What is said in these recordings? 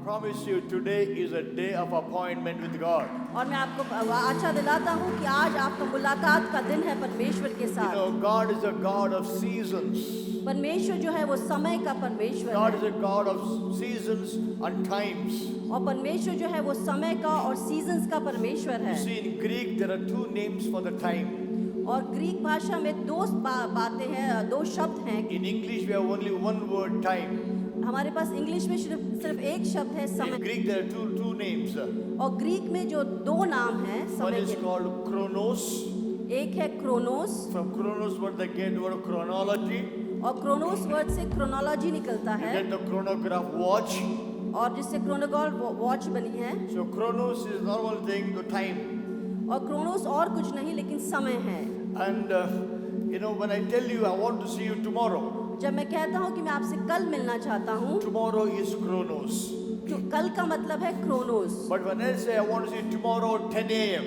promise you today is a day of appointment with God. और मैं आपको आशा दिलाता हूँ कि आज आपका मुलाकात का दिन है परमेश्वर के You साथ। know, God is a God of seasons. परमेश्वर जो है वो समय का परमेश्वर God is है, a God of seasons and times. और परमेश्वर जो है वो समय का और सीजन्स का परमेश्वर You है। see, in Greek there are two names for the time. और ग्रीक भाषा में दो बातें हैं, दो शब्द हैं। In English we have only one word, time. हमारे पास इंग्लिश में सिर्फ एक शब्द है In समय, Greek there are two names. और ग्रीक में जो दो नाम हैं One समय is के, called chronos. एक है Chronos, From chronos word they get the word chronology. और क्रोनोस वर्ड से क्रोनोलॉजी निकलता You है, get the chronograph watch. और जिससे क्रोनोगॉल वॉच बनी है। So chronos is normal thing, the time. और क्रोनोस और कुछ नहीं लेकिन समय है। And you know, when I tell you I want to see you tomorrow, जब मैं कहता हूँ कि मैं आपसे कल मिलना चाहता हूँ, tomorrow is chronos. तो कल का मतलब है Kronos. But when I say I want to see you tomorrow at 10 a.m.,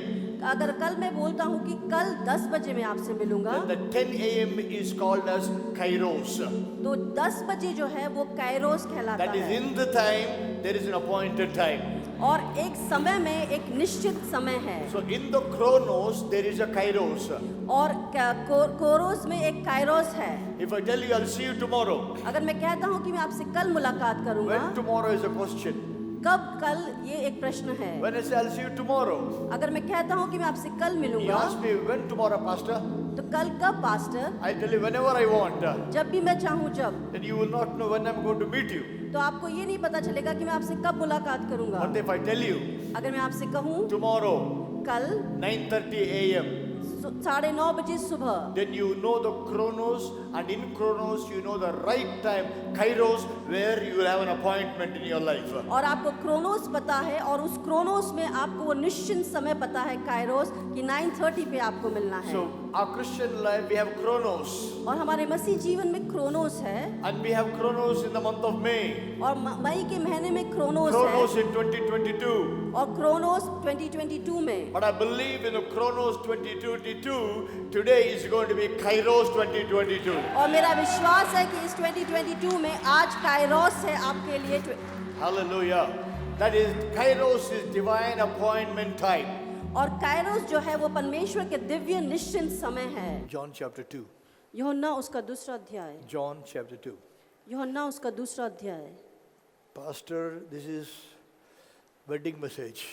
अगर कल मैं बोलता हूँ कि कल 10 बजे मैं आपसे मिलूंगा, then the 10 a.m. is called as kairos. तो 10 बजे जो है वो काइरोस कहलाता That is है। in the time, there is an appointed time. और एक समय में एक निश्चित समय है, So in the chronos, there is a kairos. और कोरोस में एक काइरोस है। If I tell you I'll see you tomorrow, अगर मैं कहता हूँ कि मैं आपसे कल मुलाकात करूंगा, when tomorrow is a question. कब कल ये एक प्रश्न है। When I say I'll see you tomorrow, अगर मैं कहता हूँ कि मैं आपसे कल you मिलूंगा, ask me when tomorrow, Pastor. तो कल कब pastor? I tell you whenever I want. जब भी मैं चाहूँ जब। Then you will not know when I'm going to meet you. तो आपको ये नहीं पता चलेगा कि मैं आपसे कब मुलाकात करूंगा। But if I tell you अगर मैं आपसे कहूँ tomorrow कल 9:30 a.m., 9:30 बजे सुबह, then you know the chronos, and in chronos you know the right time, kairos, where you will have an appointment in your life. और आपको क्रोनोस पता है, और उस क्रोनोस में आपको वो निश्चित समय पता है काइरोस कि 9:30 पे आपको मिलना है। So our Christian life, we have chronos, और हमारे मसीह जीवन में क्रोनोस है, and we have chronos in the month of May, और मई के महीने में क्रोनोस chronos है, in 2022. और क्रोनोस 2022 में। But I believe in the chronos 2022, today is going to be kairos 2022. और मेरा विश्वास है कि इस 2022 में आज काइरोस है आपके लिए। Hallelujah. That is, kairos is divine appointment time. और काइरोस जो है वो परमेश्वर के दिव्य निश्चित समय है। John chapter 2. यूहन्ना उसका दूसरा अध्याय, John chapter 2. यूहन्ना उसका दूसरा अध्याय। Pastor, this is wedding message.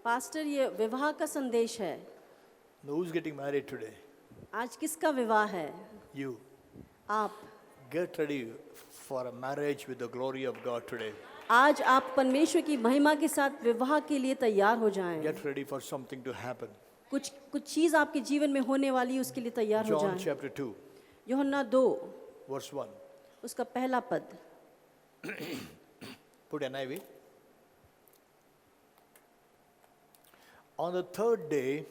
Pastor, ये विवाह का संदेश है। Now who's getting married today? आज किसका विवाह है? You. आप। Get ready for a marriage with the glory of God today. आज आप परमेश्वर की महिमा के साथ विवाह के लिए तैयार हो जाएं। Get ready for something to happen. कुछ चीज आपके जीवन में होने वाली है, उसके लिए तैयार हो John जाएं। chapter 2, यूहन्ना 2 verse 1. उसका पहला पद। Put NIV. On the third day,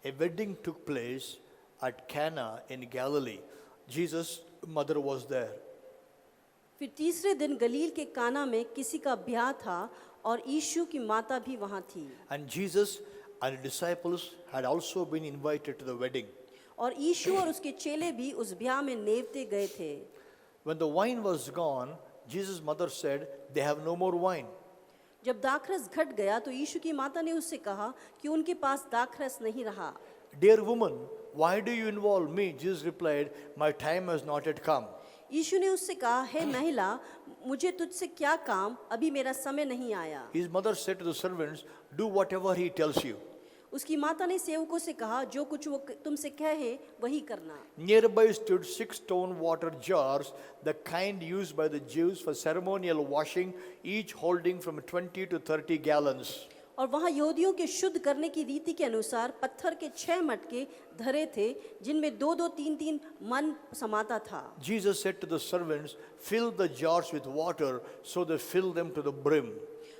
a wedding took place at Cana in Galilee. Jesus' mother was there. फिर तीसरे दिन गलील के काना में किसी का ब्याह था, और यीशु की माता भी वहां थी। And Jesus and the disciples had also been invited to the wedding. और यीशु और उसके चेले भी उस ब्याह में नेवते गए थे। When the wine was gone, Jesus' mother said, "They have no more wine." जब दाखरस घट गया तो यीशु की माता ने उससे कहा कि उनके पास दाखरस नहीं रहा। "Dear woman, why do you involve me?" Jesus replied, "My time has not yet come." यीशु ने उससे कहा, हे महिला, मुझे तुझसे क्या काम, अभी मेरा समय नहीं आया। His mother said to the servants, "Do whatever he tells you." उसकी माता ने सेवकों से कहा, जो कुछ वो तुमसे कहे वही करना। Nearby stood 6 stone water jars, the kind used by the Jews for ceremonial washing, each holding from 20 to 30 gallons. और वहाँ यहूदियों के शुद्ध करने की रीति के अनुसार पत्थर के 6 मटके धरे थे, जिनमें 2-2, 3-3 मन समाता था। Jesus said to the servants, "Fill the jars with water," so they filled them to the brim.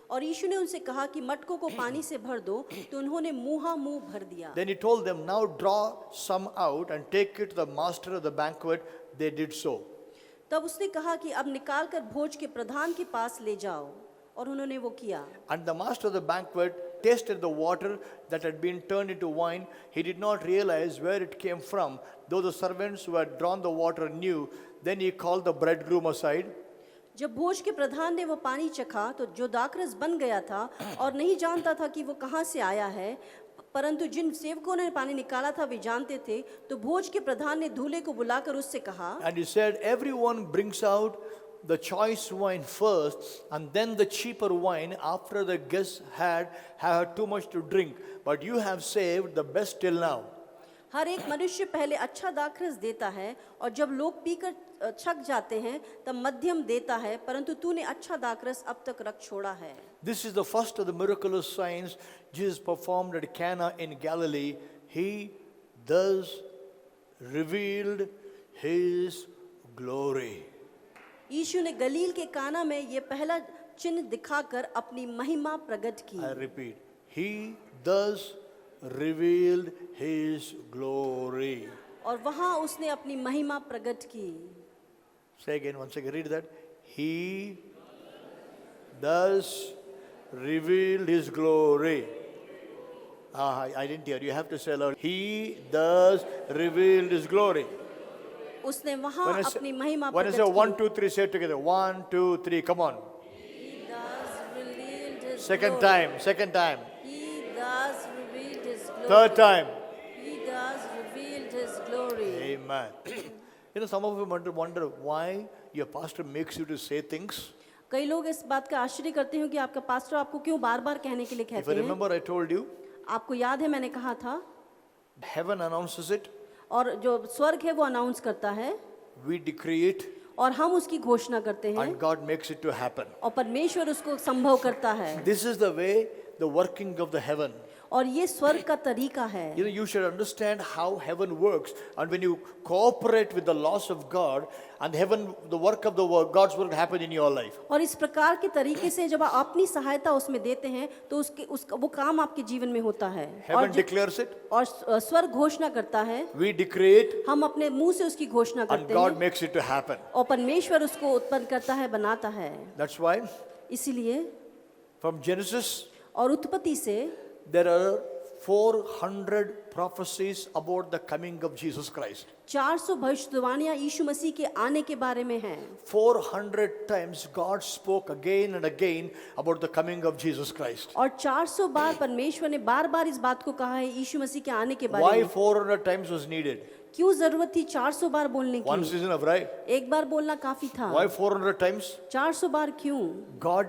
और यीशु ने उनसे कहा कि मटकों को पानी से भर दो, तो उन्होंने मुंह भर दिया। Then he told them, "Now draw some out and take it to the master of the banquet." They did so. तब उसने कहा कि अब निकाल कर भोज के प्रधान के पास ले जाओ, और उन्होंने वो किया। And the master of the banquet tasted the water that had been turned into wine. He did not realize where it came from, though the servants who had drawn the water knew. Then he called the bridegroom aside. जब भोज के प्रधान ने वो पानी चखा तो जो दाखरस बन गया था और नहीं जानता था कि वो कहाँ से आया है, परंतु जिन सेवकों ने पानी निकाला था वे जानते थे, तो भोज के प्रधान ने दूल्हे को बुलाकर उससे कहा, And he said, everyone brings out the choice wine first and then the cheaper wine after the guests had too much to drink. But you have saved the best till now. हर एक मनुष्य पहले अच्छा दाखरस देता है और जब लोग पीकर छक जाते हैं तब मध्यम देता है, परंतु तूने अच्छा दाखरस अब तक रख छोड़ा है। This is the first of the miraculous signs Jesus performed at Cana in Galilee. He thus revealed his glory. यीशु ने गलील के काना में ये पहला चिन्ह दिखाकर अपनी महिमा प्रकट की। I repeat, he thus revealed his glory. और वहां उसने अपनी महिमा प्रकट की। Say again, once again, read that. He thus revealed his glory. I didn't hear. You have to say aloud. He thus revealed his glory. उसने वहां अपनी महिमा when I प्रकट say की। 1, 2, 3, say it together. 1, 2, 3, come on. He thus revealed his Second glory. time, second time. He thus revealed his glory. Third time. He thus revealed his glory. Amen. You know, some of you wonder why your pastor makes you to say things. कई लोग इस बात का आश्चर्य करते हैं कि आपका पास्टर आपको क्यों बार-बार कहने के लिए If I कहते हैं। remember, I told you, आपको याद है मैंने कहा था, heaven announces it, और जो स्वर्ग है वो अनाउंस करता है we decree it, और हम उसकी घोषणा करते हैं and God makes it to happen. और परमेश्वर उसको संभव करता है। This is the way, the working of the heaven. और ये स्वर्ग का तरीका है। You know, you should understand how heaven works, and when you cooperate with the laws of God, and heaven, the work of the work, God's work happen in your life. और इस प्रकार के तरीके से जब आप अपनी सहायता उसमें देते हैं तो उसका वो काम आपके जीवन में होता है। Heaven declares it, और स्वर्ग घोषणा करता है, we decree it, हम अपने मुंह से उसकी घोषणा and करते God हैं makes it to happen. और परमेश्वर उसको उत्पन्न करता है, बनाता है। That's why इसीलिए from Genesis और उत्पत्ति से there are 400 prophecies about the coming of Jesus Christ. 400 भविष्यवाणियां यीशु मसीह के आने के बारे में हैं। 400 times God spoke again and again about the coming of Jesus Christ. और 400 बार परमेश्वर ने बार-बार इस बात को कहा है यीशु मसीह के आने के बारे Why में। 400 times was needed? क्यों जरूरत थी 400 बार बोलने One की? season of right. एक बार बोलना काफी था। Why 400 times? 400 बार क्यों? God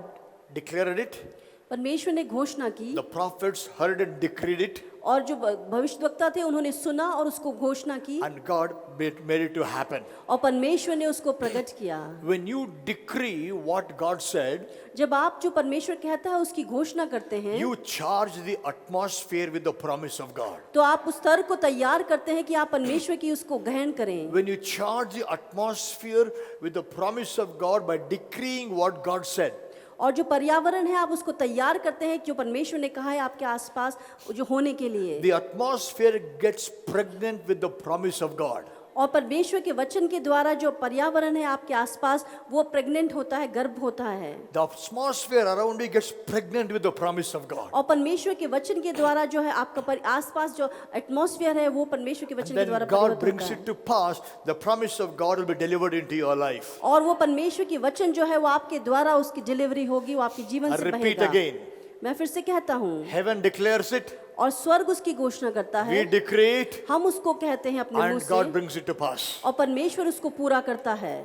declared it. परमेश्वर ने घोषणा की The prophets heard it, decreed it, और जो भविष्यवक्ता थे उन्होंने सुना और उसको घोषणा की and God made it to happen. और परमेश्वर ने उसको प्रकट किया। When you decree what God said, जब आप जो परमेश्वर कहता है उसकी घोषणा करते हैं you charge the atmosphere with the promise of God. तो आप उस स्तर को तैयार करते हैं कि आप परमेश्वर की उसको ग्रहण करें। When you charge the atmosphere with the promise of God by decreeing what God said, और जो पर्यावरण है आप उसको तैयार करते हैं जो परमेश्वर ने कहा है आपके आसपास जो होने के लिए। the atmosphere gets pregnant with the promise of God. और परमेश्वर के वचन के द्वारा जो पर्यावरण है आपके आसपास वो प्रेग्नेंट होता है, गर्भ होता है। The atmosphere around you gets pregnant with the promise of God. और परमेश्वर के वचन के द्वारा जो है आपका आसपास जो एटमॉस्फेयर है वो परमेश्वर के वचन के Then द्वारा God परिवर्तित brings होता it है। to pass. The promise of God will be delivered into your life. और वो परमेश्वर के वचन जो है वो आपके द्वारा उसकी डिलीवरी होगी, वो आपके जीवन I से repeat बहेगा। again. मैं फिर से कहता हूँ, Heaven declares it. और स्वर्ग उसकी घोषणा करता We है, decree it. हम उसको कहते हैं अपने मुंह And God से brings it to pass. और परमेश्वर उसको पूरा करता है।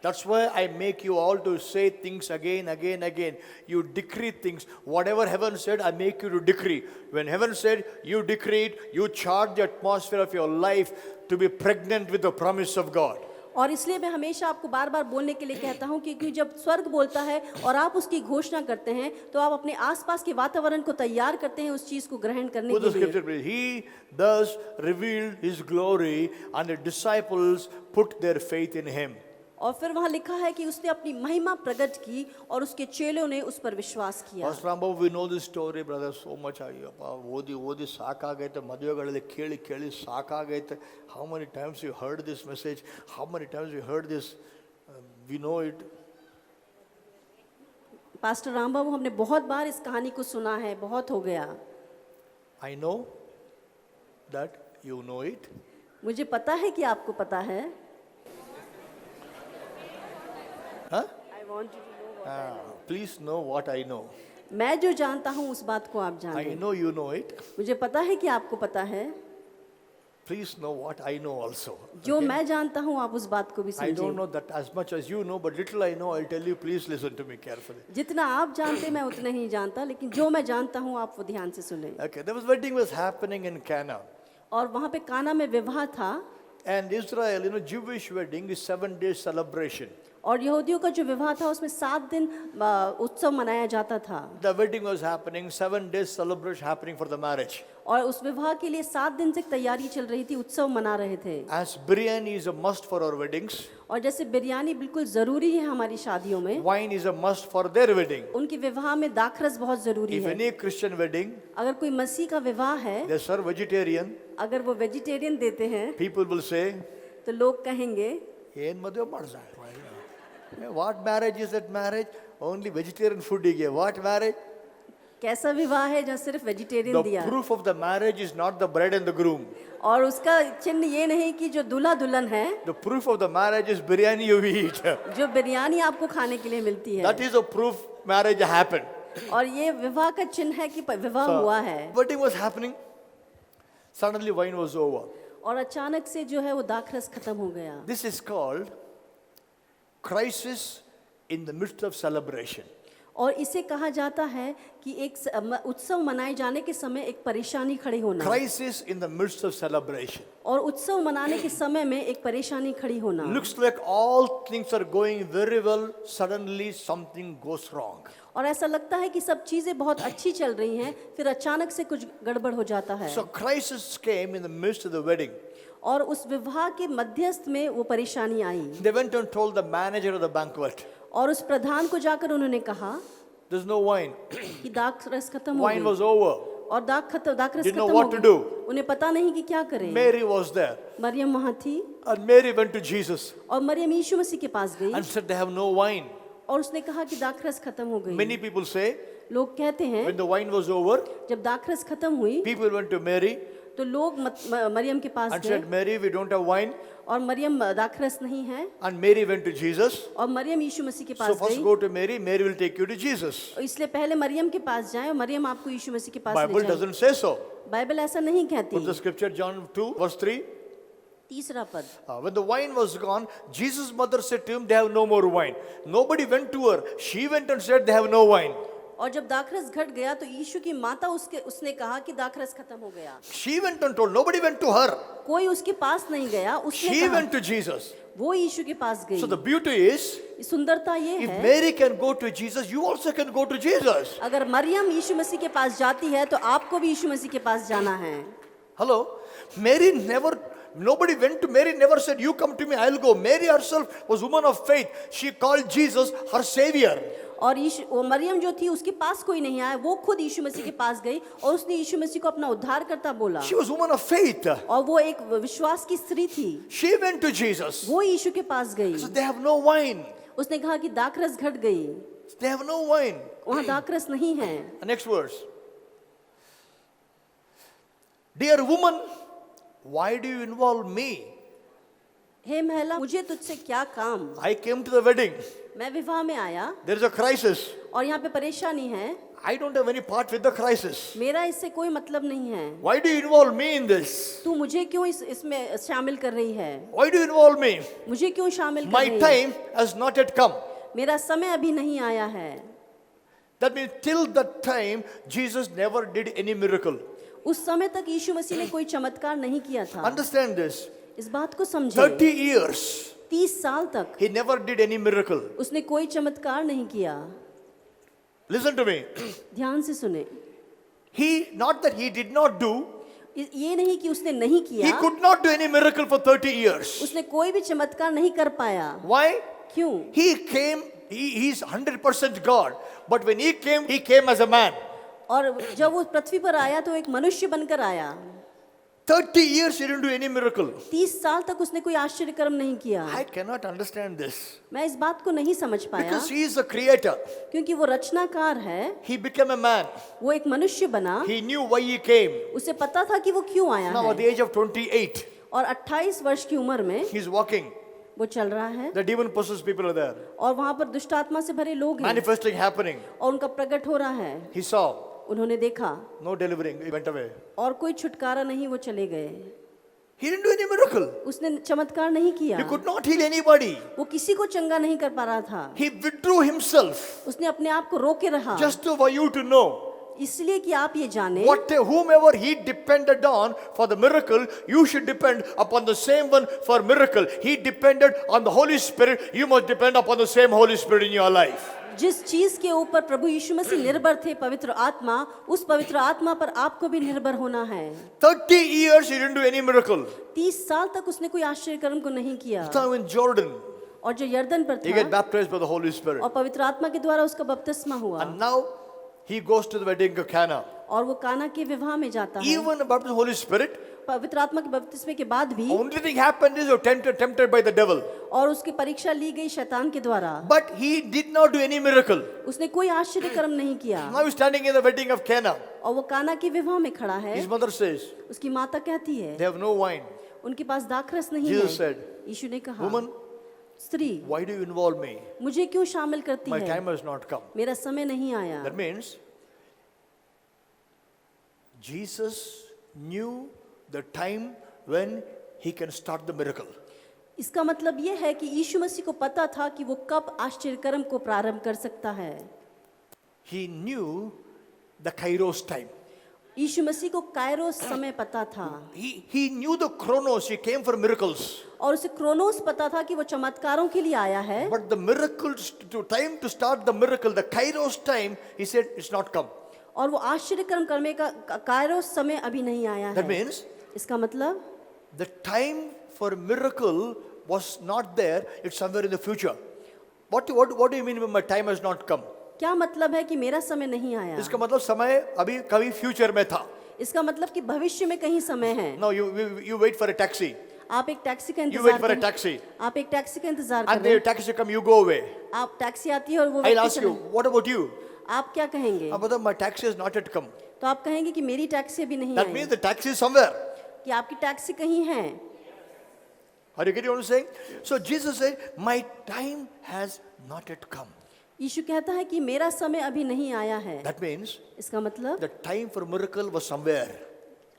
That's why I make you all to say things again, again, again. You decree things. Whatever heaven said, I make you to decree. When heaven said, you decree it, you charge the atmosphere of your life to be pregnant with the promise of God. और इसलिए मैं हमेशा आपको बार बार बोलने के लिए कहता हूँ क्योंकि जब स्वर्ग बोलता है और आप उसकी घोषणा करते हैं तो आप अपने आसपास के वातावरण को तैयार करते हैं उस चीज को ग्रहण करने Put the के लिए। scripture, please. He thus revealed his glory, and the disciples put their faith in him. और फिर वहाँ लिखा है कि उसने अपनी महिमा प्रकट की और उसके चेलों ने उस पर विश्वास किया। Pastor Rambabu, we know this story, brother, so much. ಓದಿ ಸಾಕಾಗೈತೆ, ಮದುವೆಗಳಲ್ಲಿ ಕೇಳಿ ಕೇಳಿ ಸಾಕಾಗೈತೆ. How many times you heard this message? How many times you heard this? We know it. Pastor Ram Babu, हमने बहुत बार इस कहानी को सुना है, बहुत हो गया। I know that you know it. मुझे पता है कि आपको पता है। Please know what I know. मैं जो जानता हूँ उस बात को आप जान I लें। know you know it. मुझे पता है कि आपको पता है। Please know what I know also. जो मैं जानता हूँ आप उस बात को भी I don't समझें। know that as much as you know, but little I know, I'll tell you, please listen to me carefully. जितना आप जानते मैं उतना ही जानता, लेकिन जो मैं जानता हूँ आप वो ध्यान से सुने। Okay, there was wedding was happening in Cana. और वहाँ पे काना में विवाह था, And Israel, Jewish wedding is 7 days celebration. और यहूदियों का जो विवाह था उसमें 7 दिन उत्सव मनाया जाता था। The wedding was happening, 7 days celebration happening for the marriage. और उस विवाह के लिए 7 दिन से तैयारी चल रही थी, उत्सव मना रहे थे। As biryani is a must for our weddings, और जैसे बिरयानी बिल्कुल जरूरी है हमारी शादियों में, wine is a must for their wedding. उनके विवाह में दाखरस बहुत जरूरी If है। any Christian wedding, अगर कोई मसीह का विवाह है, they serve vegetarian, अगर वो वेजिटेरियन देते हैं people will say, तो लोग कहेंगे "Yen madhya marza hai." What marriage is that marriage? Only vegetarian food he gave. What marriage? कैसा विवाह है जहाँ सिर्फ वेजिटेरियन The दिया। proof of the marriage is not the bride and the groom. और उसका चिन्ह ये नहीं कि जो दूल्हा दुल्हन है, The proof of the marriage is biryani you eat. जो बिरयानी आपको खाने के लिए मिलती है, That is a proof marriage happened. और ये विवाह का चिन्ह है कि विवाह हुआ है। Wedding was happening. Suddenly wine was over. और अचानक से जो है वो दाखरस खत्म हो गया। This is called crisis in the midst of celebration. और इसे कहा जाता है कि एक उत्सव मनाए जाने के समय एक परेशानी खड़ी होना। Crisis in the midst of celebration. और उत्सव मनाने के समय में एक परेशानी खड़ी होना। Looks like all things are going very well. Suddenly something goes wrong. और ऐसा लगता है कि सब चीजें बहुत अच्छी चल रही हैं, फिर अचानक से कुछ गड़बड़ हो जाता है। So crisis came in the midst of the wedding. और उस विवाह के मध्यस्थ में वो परेशानी आई। They went and told the manager of the banquet, और उस प्रधान को जाकर उन्होंने कहा "There's no wine. कि दाखरस खत्म हो Wine गई। was over." और दाखरस Didn't know खत्म what हो to गई। do. उन्हें पता नहीं कि क्या करें। Mary was there. मरियम वहाँ थी, And Mary went to Jesus और मरियम यीशु मसीह के पास गई and said, "They have no wine." और उसने कहा कि दाखरस खत्म हो गई। Many people say, लोग कहते हैं when the wine was over, जब दाखरस खत्म हुई people went to Mary तो लोग मरियम के पास and गए, said, "Mary, we don't have wine." और मरियम दाखरस नहीं है, And Mary went to Jesus. और मरियम यीशु मसीह के So पास first गई। go to Mary. Mary will take you to Jesus. इसलिए पहले मरियम के पास जाए और मरियम आपको यीशु मसीह के पास Bible ले जाए। doesn't say so. बाइबल ऐसा नहीं कहती। Put the scripture, John 2, verse 3. तीसरा पद, When the wine was gone, Jesus' mother said to him, "They have no more wine." Nobody went to her. She went and said, "They have no wine." और जब दाखरस घट गया तो यीशु की माता उसने कहा कि दाखरस खत्म हो गया। She went and told. Nobody went to her. कोई उसके पास नहीं गया, उसने She कहा, went to Jesus. वो यीशु के पास गई। So the beauty is, सुंदरता ये if है, Mary can go to Jesus, you also can go to Jesus. अगर मरियम यीशु मसीह के पास जाती है तो आपको भी यीशु मसीह के पास जाना है। Hello? Nobody went to Mary, never said, "You come to me, I'll go." Mary herself was woman of faith. She called Jesus her savior. और वो मरियम जो थी उसके पास कोई नहीं आया, वो खुद यीशु मसीह के पास गई और उसने यीशु मसीह को अपना उद्धारकर्ता बोला। She was woman of faith. और वो एक विश्वास की स्त्री थी, She went to Jesus. वो यीशु के पास गई। So they have no wine. उसने कहा कि दाखरस घट गई, They have no wine. वहाँ दाखरस नहीं है। The next verse. "Dear woman, why do you involve me? हे महिला, मुझे तुझसे क्या काम? I came to the wedding. मैं विवाह में आया There is a crisis. और यहाँ पे परेशानी है, I don't have any part with the crisis. मेरा इससे कोई मतलब नहीं है। Why do you involve me in this? तू मुझे क्यों इसमें शामिल कर रही है? Why do you involve me? मुझे क्यों शामिल कर My रही है? time has not yet come." मेरा समय अभी नहीं आया है। That means till that time, Jesus never did any miracle. उस समय तक यीशु मसीह ने कोई चमत्कार नहीं किया था। Understand this. इस बात को समझे। 30 years, 30 साल तक he never did any miracle. उसने कोई चमत्कार नहीं किया। Listen to me. ध्यान से सुने, Not that he did not do, ये नहीं कि उसने नहीं he किया, could not do any miracle for 30 years. उसने कोई भी चमत्कार नहीं कर पाया। Why? क्यों? He came, he's 100% God. But when he came as a man. और जब वो पृथ्वी पर आया तो एक मनुष्य बनकर आया। 30 years he didn't do any miracle. 30 साल तक उसने कोई आश्चर्य कर्म नहीं किया। I cannot understand this. मैं इस बात को नहीं समझ पाया, Because he is a creator. क्योंकि वो रचनाकार है, He became a man. वो एक मनुष्य बना, He knew why he came. उसे पता था कि वो क्यों आया Now at the है। age of 28, और 28 वर्ष की उम्र में he's walking. वो चल रहा है The demon possessed people are there. और वहां पर दुष्ट आत्मा से भरे लोग हैं Manifesting happening. और उनका प्रकट हो रहा है। He saw. उन्होंने देखा No delivering. He went away. और कोई छुटकारा नहीं, वो चले गए। He didn't do any miracle. उसने चमत्कार नहीं किया, He could not heal anybody. वो किसी को चंगा नहीं कर पा रहा था। He withdrew himself. उसने अपने आप को रोके रहा, Just for you to know. इसलिए कि आप ये जाने Whomever he depended on for the miracle, you should depend upon the same one for miracle. He depended on the Holy Spirit. You must depend upon the same Holy Spirit in your life. जिस चीज के ऊपर प्रभु यीशु मसीह निर्भर थे, पवित्र आत्मा, उस पवित्र आत्मा पर आपको भी निर्भर होना है। 30 years he didn't do any miracle. 30 साल तक उसने कोई आश्चर्य कर्म को नहीं किया। Time in Jordan, और जो यर्दन पर he get था baptized by the Holy Spirit. और पवित्र आत्मा के द्वारा उसका बपतिस्मा हुआ And now he goes to the wedding of Cana. और वो काना के विवाह में जाता है। Even about the Holy Spirit, पवित्र आत्मा के बपतिस्मे के बाद भी only thing happened is you're tempted by the devil. और उसकी परीक्षा ली गई शैतान के द्वारा, But he did not do any miracle. उसने कोई आश्चर्य कर्म नहीं किया। Now he's standing in the wedding of Cana. और वो काना के विवाह में खड़ा है। His mother says, उसकी माता कहती है they have no wine. उनके पास दाखरस नहीं Jesus है। said, यीशु ने कहा, Woman, स्त्री, why do you involve me? मुझे क्यों शामिल करती My है? time has not come. मेरा समय नहीं आया। That means Jesus knew the time when he can start the miracle. इसका मतलब ये है कि यीशु मसीह को पता था कि वो कब आश्चर्य कर्म को प्रारंभ कर सकता है। He knew the Kairos time. यीशु मसीह को कायरोस समय पता था He knew the chronos. He came for miracles. और उसे क्रोनोस पता था कि वो चमत्कारों के लिए आया है। But the miracles, to time to start the miracle, the Kairos time, he said it's not come. और वो आश्चर्य कर्म करने का कायरोस समय अभी नहीं आया That है। means इसका मतलब the time for miracle was not there. It's somewhere in the future. What do you mean when my time has not come? क्या मतलब है कि मेरा समय नहीं आया? इसका मतलब समय अभी कभी फ्यूचर में था. इसका मतलब कि भविष्य में कहीं समय है। Now you wait for a taxi. आप एक टैक्सी का You wait इंतजार for a करें। taxi. आप एक टैक्सी का इंतजार कर And रहे the हैं। taxi come, you go away. आप टैक्सी आती है और वो I'll व्यक्ति ask you, चला- what about you? आप क्या कहेंगे? Brother, my taxi has not yet come. तो आप कहेंगे कि मेरी टैक्सी अभी नहीं That I, means the taxi is somewhere. कि आपकी टैक्सी कहीं है। Are you getting what I'm saying? So Jesus said, my time has not yet come. यीशु कहता है कि मेरा समय अभी नहीं आया है। That means इसका मतलब the time for miracle was somewhere.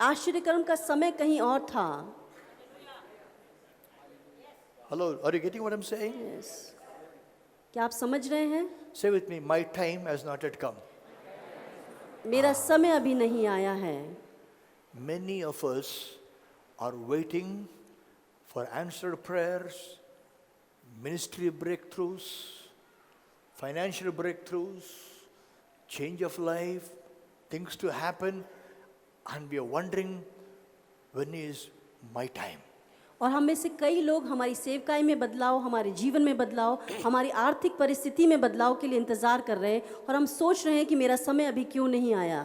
आश्चर्य कर्म का समय कहीं और था। Hello, are you getting what I'm saying? Yes. क्या आप समझ रहे हैं? Say with me, my time has not yet come. मेरा समय अभी नहीं आया है। Many of us are waiting for answered prayers, ministry breakthroughs, financial breakthroughs, change of life, things to happen, and we are wondering, when is my time? और हम में से कई लोग हमारी सेवकाई में बदलाव, हमारे जीवन में बदलाव, हमारी आर्थिक परिस्थिति में बदलाव के लिए इंतजार कर रहे हैं और हम सोच रहे हैं कि मेरा समय अभी क्यों नहीं आया।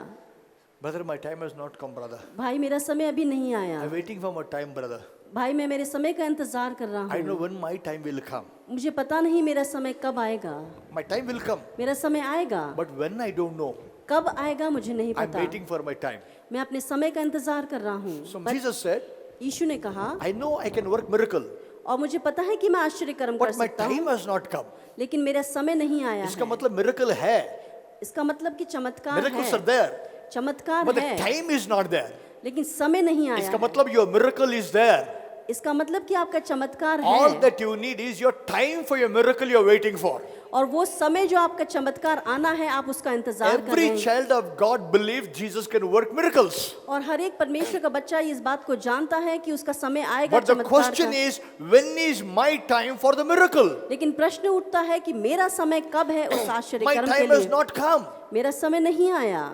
Brother, my time has not come, brother. भाई मेरा समय अभी नहीं आया। I'm waiting for my time, brother. भाई मैं मेरे समय का इंतजार कर रहा I know हूँ। when my time will come. मुझे पता नहीं मेरा समय कब आएगा। My time will come, मेरा समय आएगा, but when I don't know, कब आएगा मुझे नहीं I'm पता। waiting for my time. मैं अपने समय का इंतजार कर रहा हूँ। So Jesus said, यीशु ने कहा, I know I can work miracle, और मुझे पता है कि मैं आश्चर्य कर्म कर but my सकता time हूँ, has not come. लेकिन मेरा समय नहीं आया इसका है। मतलब miracle है. इसका मतलब कि चमत्कार Miracles are है, there, चमत्कार but the है, time is not there. लेकिन समय नहीं आया इसका है। मतलब your miracle is there. इसका मतलब कि आपका चमत्कार All है, that you need is your time for your miracle you're waiting for. और वो समय जो आपका चमत्कार आना है, आप उसका इंतजार कर रहे Every हैं। child of God believes Jesus can work miracles. और हर एक परमेश्वर का बच्चा इस बात को जानता है कि उसका समय आएगा But the चमत्कार question का। is, when is my time for the miracle? लेकिन प्रश्न उठता है कि मेरा समय कब है उस आश्चर्य My कर्म के time has लिए? not come. मेरा समय नहीं आया।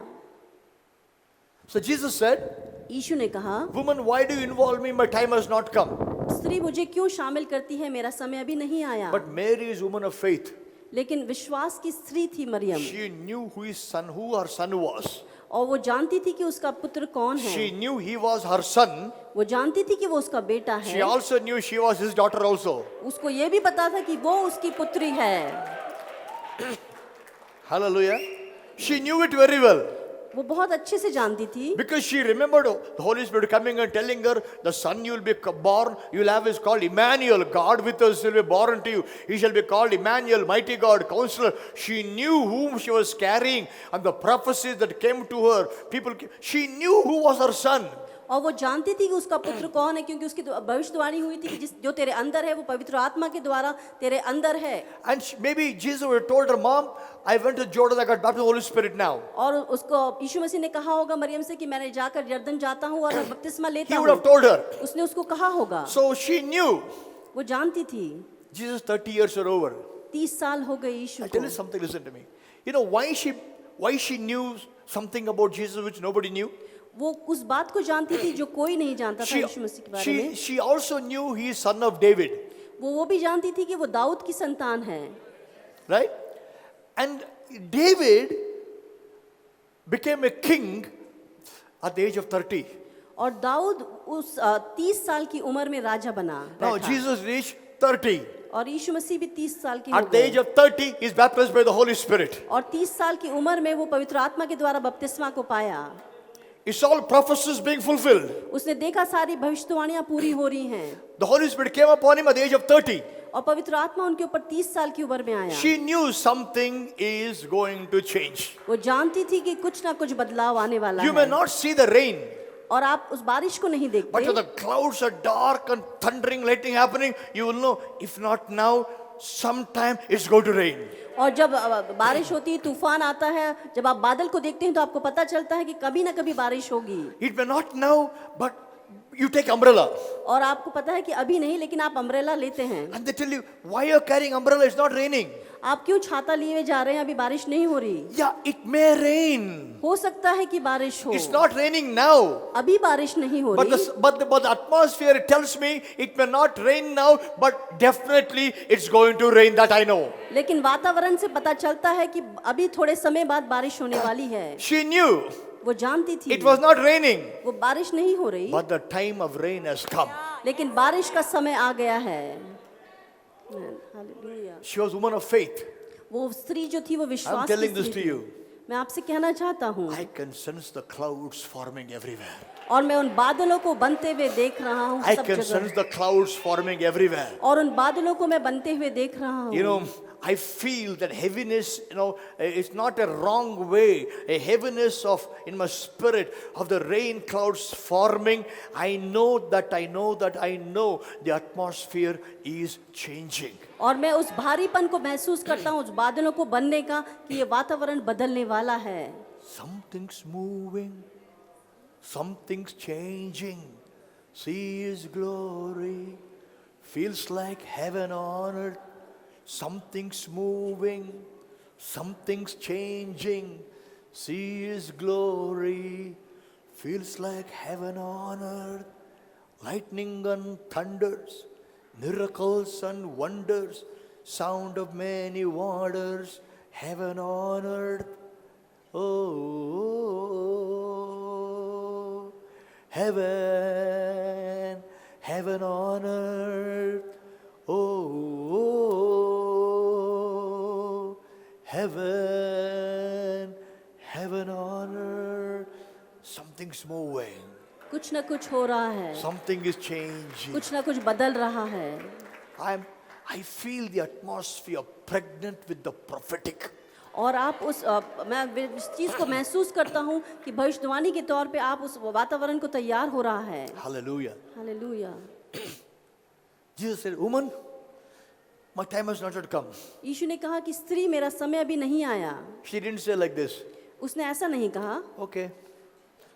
So Jesus said, यीशु ने कहा, woman, why do you involve me? My time has not come. स्त्री मुझे क्यों शामिल करती है, मेरा समय अभी नहीं आया। But Mary is woman of faith. लेकिन विश्वास की स्त्री थी Maryam, She knew who her son was. और वो जानती थी कि उसका पुत्र कौन है। She knew he was her son. वो जानती थी कि वो उसका बेटा She है। also knew she was his daughter also. उसको ये भी पता था कि वो उसकी पुत्री है। Hallelujah. She knew it very well. वो बहुत अच्छे से जानती थी, because she remembered the Holy Spirit coming and telling her, the son you will be born, you will have is called Emmanuel, God with us will be born unto you. He shall be called Emmanuel, mighty God, counselor. She knew whom she was carrying and the prophecies that came to her. She knew who was her son. और वो जानती थी कि उसका पुत्र कौन है, क्योंकि उसकी भविष्यवाणी हुई थी कि जो तेरे अंदर है वो पवित्र आत्मा के द्वारा तेरे अंदर है। And maybe Jesus would have told her, Mom, I went to Jordan, I got baptized with the Holy Spirit now. और उसको यीशु मसीह ने कहा होगा मरियम से कि मैंने जाकर यरदन जाता हूँ और बपतिस्मा लेता He would have हूँ। told her. उसने उसको कहा होगा। So she knew. वो जानती थी। Jesus 30 years are over. 30 साल हो गए यीशु I tell को। you something, listen to me. You know why she knew something about Jesus which nobody knew? वो उस बात को जानती थी जो कोई नहीं जानता था यीशु मसीह के बारे में। She also knew he is son of David. वो भी जानती थी कि वो दाऊद की संतान है। Right? And David became a king at the age of 30. और दाऊद उस 30 साल की उम्र में राजा बना। Now बैठा। Jesus reached 30. और यीशु मसीह भी 30 साल की हो At the age गए। of 30, he is baptized by the Holy Spirit. और 30 साल की उम्र में वो पवित्र आत्मा के द्वारा बपतिस्मा को पाया। It's all prophecies being fulfilled. उसने देखा सारी भविष्यवाणियां पूरी हो रही हैं। The Holy Spirit came upon him at the age of 30. और पवित्र आत्मा उनके ऊपर 30 साल की उम्र में आया। She knew something is going to change. वो जानती थी कि कुछ ना कुछ बदलाव आने वाला You may है। not see the rain, और आप उस बारिश को नहीं but if देखते, the clouds are dark and thundering, lightning happening, you will know, if not now, sometime it's going to rain. और जब बारिश होती है, तूफान आता है, जब आप बादल को देखते हैं तो आपको पता चलता है कि कभी ना कभी बारिश होगी। It may not now, but you take umbrella. और आपको पता है कि अभी नहीं, लेकिन आप अम्ब्रेला लेते हैं। And they tell you, why you're carrying umbrella? It's not raining. आप क्यों छाता लिए हुए जा रहे हैं? अभी बारिश नहीं हो रही। Yeah, it may rain. हो सकता है कि बारिश हो। It's not raining now. अभी बारिश नहीं हो But रही, the atmosphere tells me it may not rain now, but definitely it's going to rain. That I know. लेकिन वातावरण से पता चलता है कि अभी थोड़े समय बाद बारिश होने वाली है। She knew वो जानती थी it was not raining, वो बारिश नहीं हो रही, but the time of rain has come. लेकिन बारिश का समय आ गया है। Hallelujah. She was a woman of faith. वो स्त्री जो थी वो I'm विश्वास telling की this स्त्री to थी। you. मैं आपसे कहना चाहता हूँ, I can sense the clouds forming everywhere. और मैं उन बादलों को बनते हुए देख रहा हूँ I सब can जगह, sense the clouds forming everywhere. और उन बादलों को मैं बनते हुए देख रहा You हूँ। know, I feel that heaviness, it's not a wrong way. A heaviness in my spirit of the rain clouds forming. I know that the atmosphere is changing. और मैं उस भारीपन को महसूस करता हूँ, उस बादलों को बनने का, कि ये वातावरण बदलने वाला है। Something's moving, something's changing. See His glory, feels like heaven on earth. Something's moving, something's changing. See His glory, feels like heaven on earth. Lightning and thunders, miracles and wonders, sound of many waters, heaven on earth. Oh, heaven, heaven on earth. Oh, heaven, heaven on earth. Something's moving. कुछ ना कुछ हो रहा है, Something is changing. कुछ ना कुछ बदल रहा है। I feel the atmosphere pregnant with the prophetic. और आप मैं इस चीज को महसूस करता हूँ कि भविष्यवाणी के तौर पे आप उस वातावरण को तैयार हो रहा है। Hallelujah. Hallelujah. Jesus said, woman, my time has not yet come. यीशु ने कहा कि स्त्री, मेरा समय अभी नहीं आया। She didn't say like this. उसने ऐसा नहीं कहा। Okay.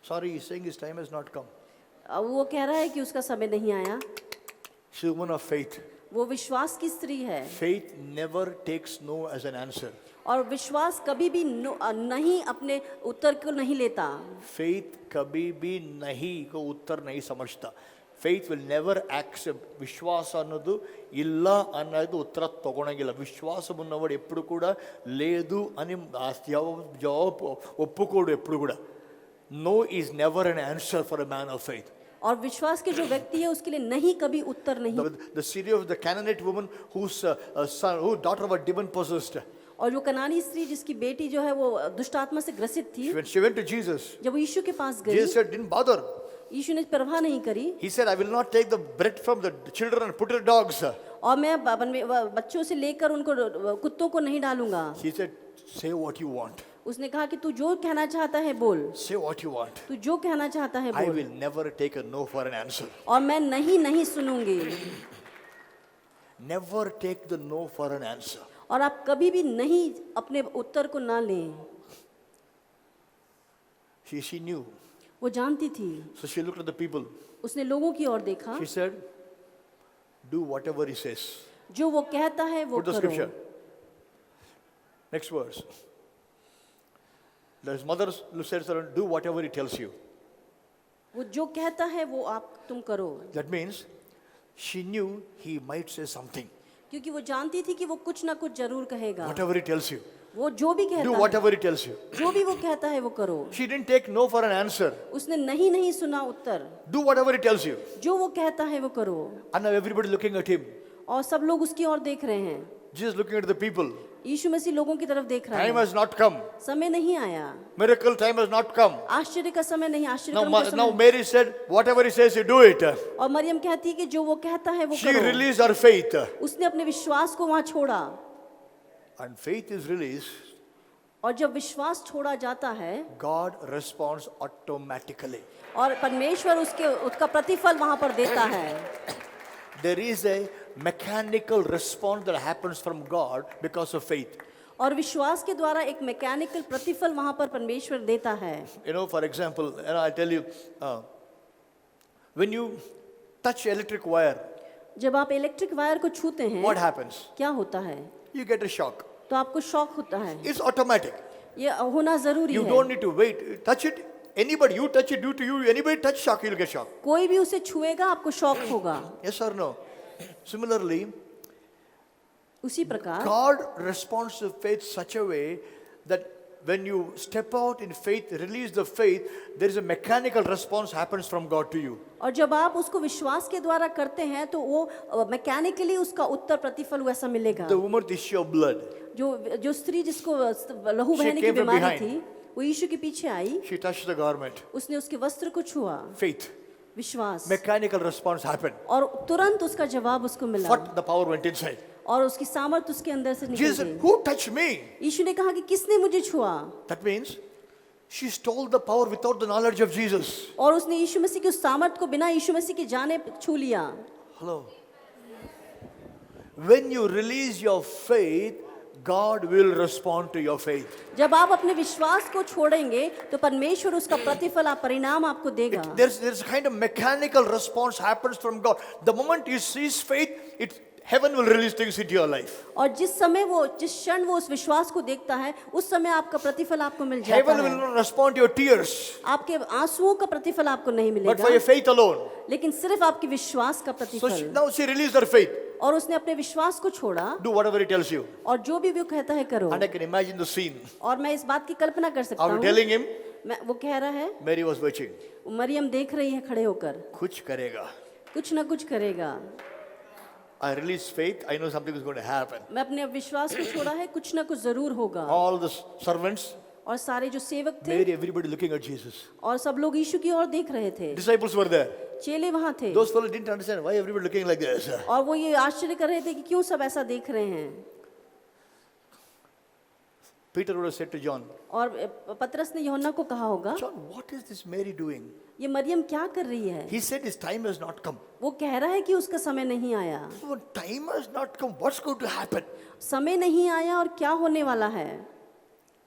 Sorry, he's saying his time has not come. वो कह रहा है कि उसका समय नहीं आया। She's a woman of faith. वो विश्वास की स्त्री है, Faith never takes no as an answer. और विश्वास कभी भी नहीं अपने उत्तर को नहीं लेता। Faith कभी भी नहीं को उत्तर नहीं समझता. Faith will never accept. ವಿಶ್ವಾಸ ಅನ್ನೋದು ಇಲ್ಲ ಅನ್ನೋದು ಉತ್ತರ ತಗೊಳಂಗಿಲ್ಲ. ವಿಶ್ವಾಸ ఉన్నవాడు ఎప్పుడు కూడా లేదు అని జవాబు ఒప్పుకోడు ఎప్పుడు కూడా. No is never an answer for a man of faith. और विश्वास के जो व्यक्ति है उसके लिए नहीं कभी उत्तर नहीं। The story of the Canaanite woman whose daughter was demon possessed. और जो कनानी स्त्री जिसकी बेटी जो है वो दुष्ट आत्मा से ग्रसित थी, When she went to Jesus, जब वो यीशु के पास गई, Jesus said, didn't bother. यीशु ने परवाह नहीं करी, He said, I will not take the bread from the children and put it to dogs. और मैं बच्चों से लेकर उनको कुत्तों को नहीं डालूंगा। He said, say what you want. उसने कहा कि तू जो कहना चाहता है बोल, Say what you want. तू जो कहना चाहता है I बोल, will never take a no for an answer. और मैं नहीं सुनूंगी। Never take the no for an answer. और आप कभी भी नहीं अपने उत्तर को ना लें। She knew. वो जानती थी, So she looked at the people. उसने लोगों की ओर देखा, She said, do whatever he says. जो वो कहता है वो Put the करो। scripture. Next verse. His mother said, do whatever he tells you. वो जो कहता है वो आप तुम करो, That means she knew he might say something. क्योंकि वो जानती थी कि वो कुछ ना कुछ जरूर कहेगा। Whatever he tells you. वो जो भी Do कहता है, whatever he tells you. जो भी वो कहता है वो करो। She didn't take no for an answer. उसने नहीं सुना उत्तर, Do whatever he tells you. जो वो कहता है वो करो। And now everybody looking at him. और सब लोग उसकी ओर देख रहे हैं। Jesus looking at the people. यीशु मसीह लोगों की तरफ देख रहा Time है। has not come. समय नहीं आया, Miracle time has not come. आश्चर्य का समय नहीं, आश्चर्य Now, का now समय। Mary said, whatever he says, you do it. और मरियम कहती है कि जो वो कहता है वो She करो। released her faith. उसने अपने विश्वास को वहां छोड़ा, And faith is released. और जब विश्वास छोड़ा जाता है, God responds automatically. और परमेश्वर उसका प्रतिफल वहां पर देता है। There is a mechanical response that happens from God because of faith. और विश्वास के द्वारा एक मैकेनिकल प्रतिफल वहां पर परमेश्वर देता है। You know, for example, I tell you, when you touch electric wire, जब आप इलेक्ट्रिक वायर को छूते हैं, what happens? क्या होता है? You get a shock. तो आपको शॉक होता है। It's automatic. ये होना जरूरी You है। don't need to wait. Touch it. Anybody, you touch it, due to you, anybody touch shock, you'll get shock. कोई भी उसे छुएगा आपको शॉक होगा। Yes or no? Similarly, उसी प्रकार God responds to faith such a way that when you step out in faith, release the faith, there is a mechanical response happens from God to you. और जब आप उसको विश्वास के द्वारा करते हैं तो वो मैकेनिकली उसका उत्तर प्रतिफल वैसा मिलेगा। The woman with the issue of blood, जो स्त्री जिसको लहू She बहने की came from बीमारी behind. थी, वो यीशु के पीछे आई, she touched the garment. उसने उसके वस्त्र को छुआ। Faith, विश्वास, mechanical response happened. और तुरंत उसका जवाब उसको मिला, What the power went inside. और उसकी सामर्थ उसके अंदर से Jesus निकल said, गई। who touched me? यीशु ने कहा कि किसने मुझे छुआ? That means she stole the power without the knowledge of Jesus. और उसने यीशु मसीह की उस सामर्थ को बिना यीशु मसीह के जाने छू लिया। Hello. When you release your faith, God will respond to your faith. जब आप अपने विश्वास को छोड़ेंगे तो परमेश्वर उसका प्रतिफल आप परिणाम आपको देगा। There's a kind of mechanical response happens from God. The moment you cease faith, heaven will release things into your life. और जिस क्षण वो उस विश्वास को देखता है, उस समय आपका प्रतिफल आपको मिल जाता Heaven will है। not respond to your tears, आपके आंसुओं का प्रतिफल आपको नहीं but for मिलेगा, your faith alone. लेकिन सिर्फ आपके विश्वास का So प्रतिफल। now she released her faith. और उसने अपने विश्वास को छोड़ा, Do whatever he tells you. और जो भी वो कहता है करो। And I can imagine the scene. और मैं इस बात की कल्पना कर सकता After हूँ, telling him, वो कह रहा है, Mary was watching. मरियम देख रही है खड़े होकर, कुछ करेगा. कुछ ना कुछ करेगा। I released faith. I know something is going to happen. मैं अपने विश्वास को छोड़ा है, कुछ ना कुछ जरूर होगा। All the servants, और सारे जो सेवक थे Mary, everybody looking at Jesus. और सब लोग यीशु की ओर देख रहे थे, Disciples were there. चेले वहां थे, Those fellows didn't understand why everybody looking like this. और वो ये आश्चर्य कर रहे थे कि क्यों सब ऐसा देख रहे हैं। Peter would have said to John, और पतरस ने यूहन्ना को कहा होगा, John, what is this Mary doing? ये मरियम क्या कर रही है? He said his time has not come. वो कह रहा है कि उसका समय नहीं आया। When time has not come, what's going to happen? समय नहीं आया और क्या होने वाला है?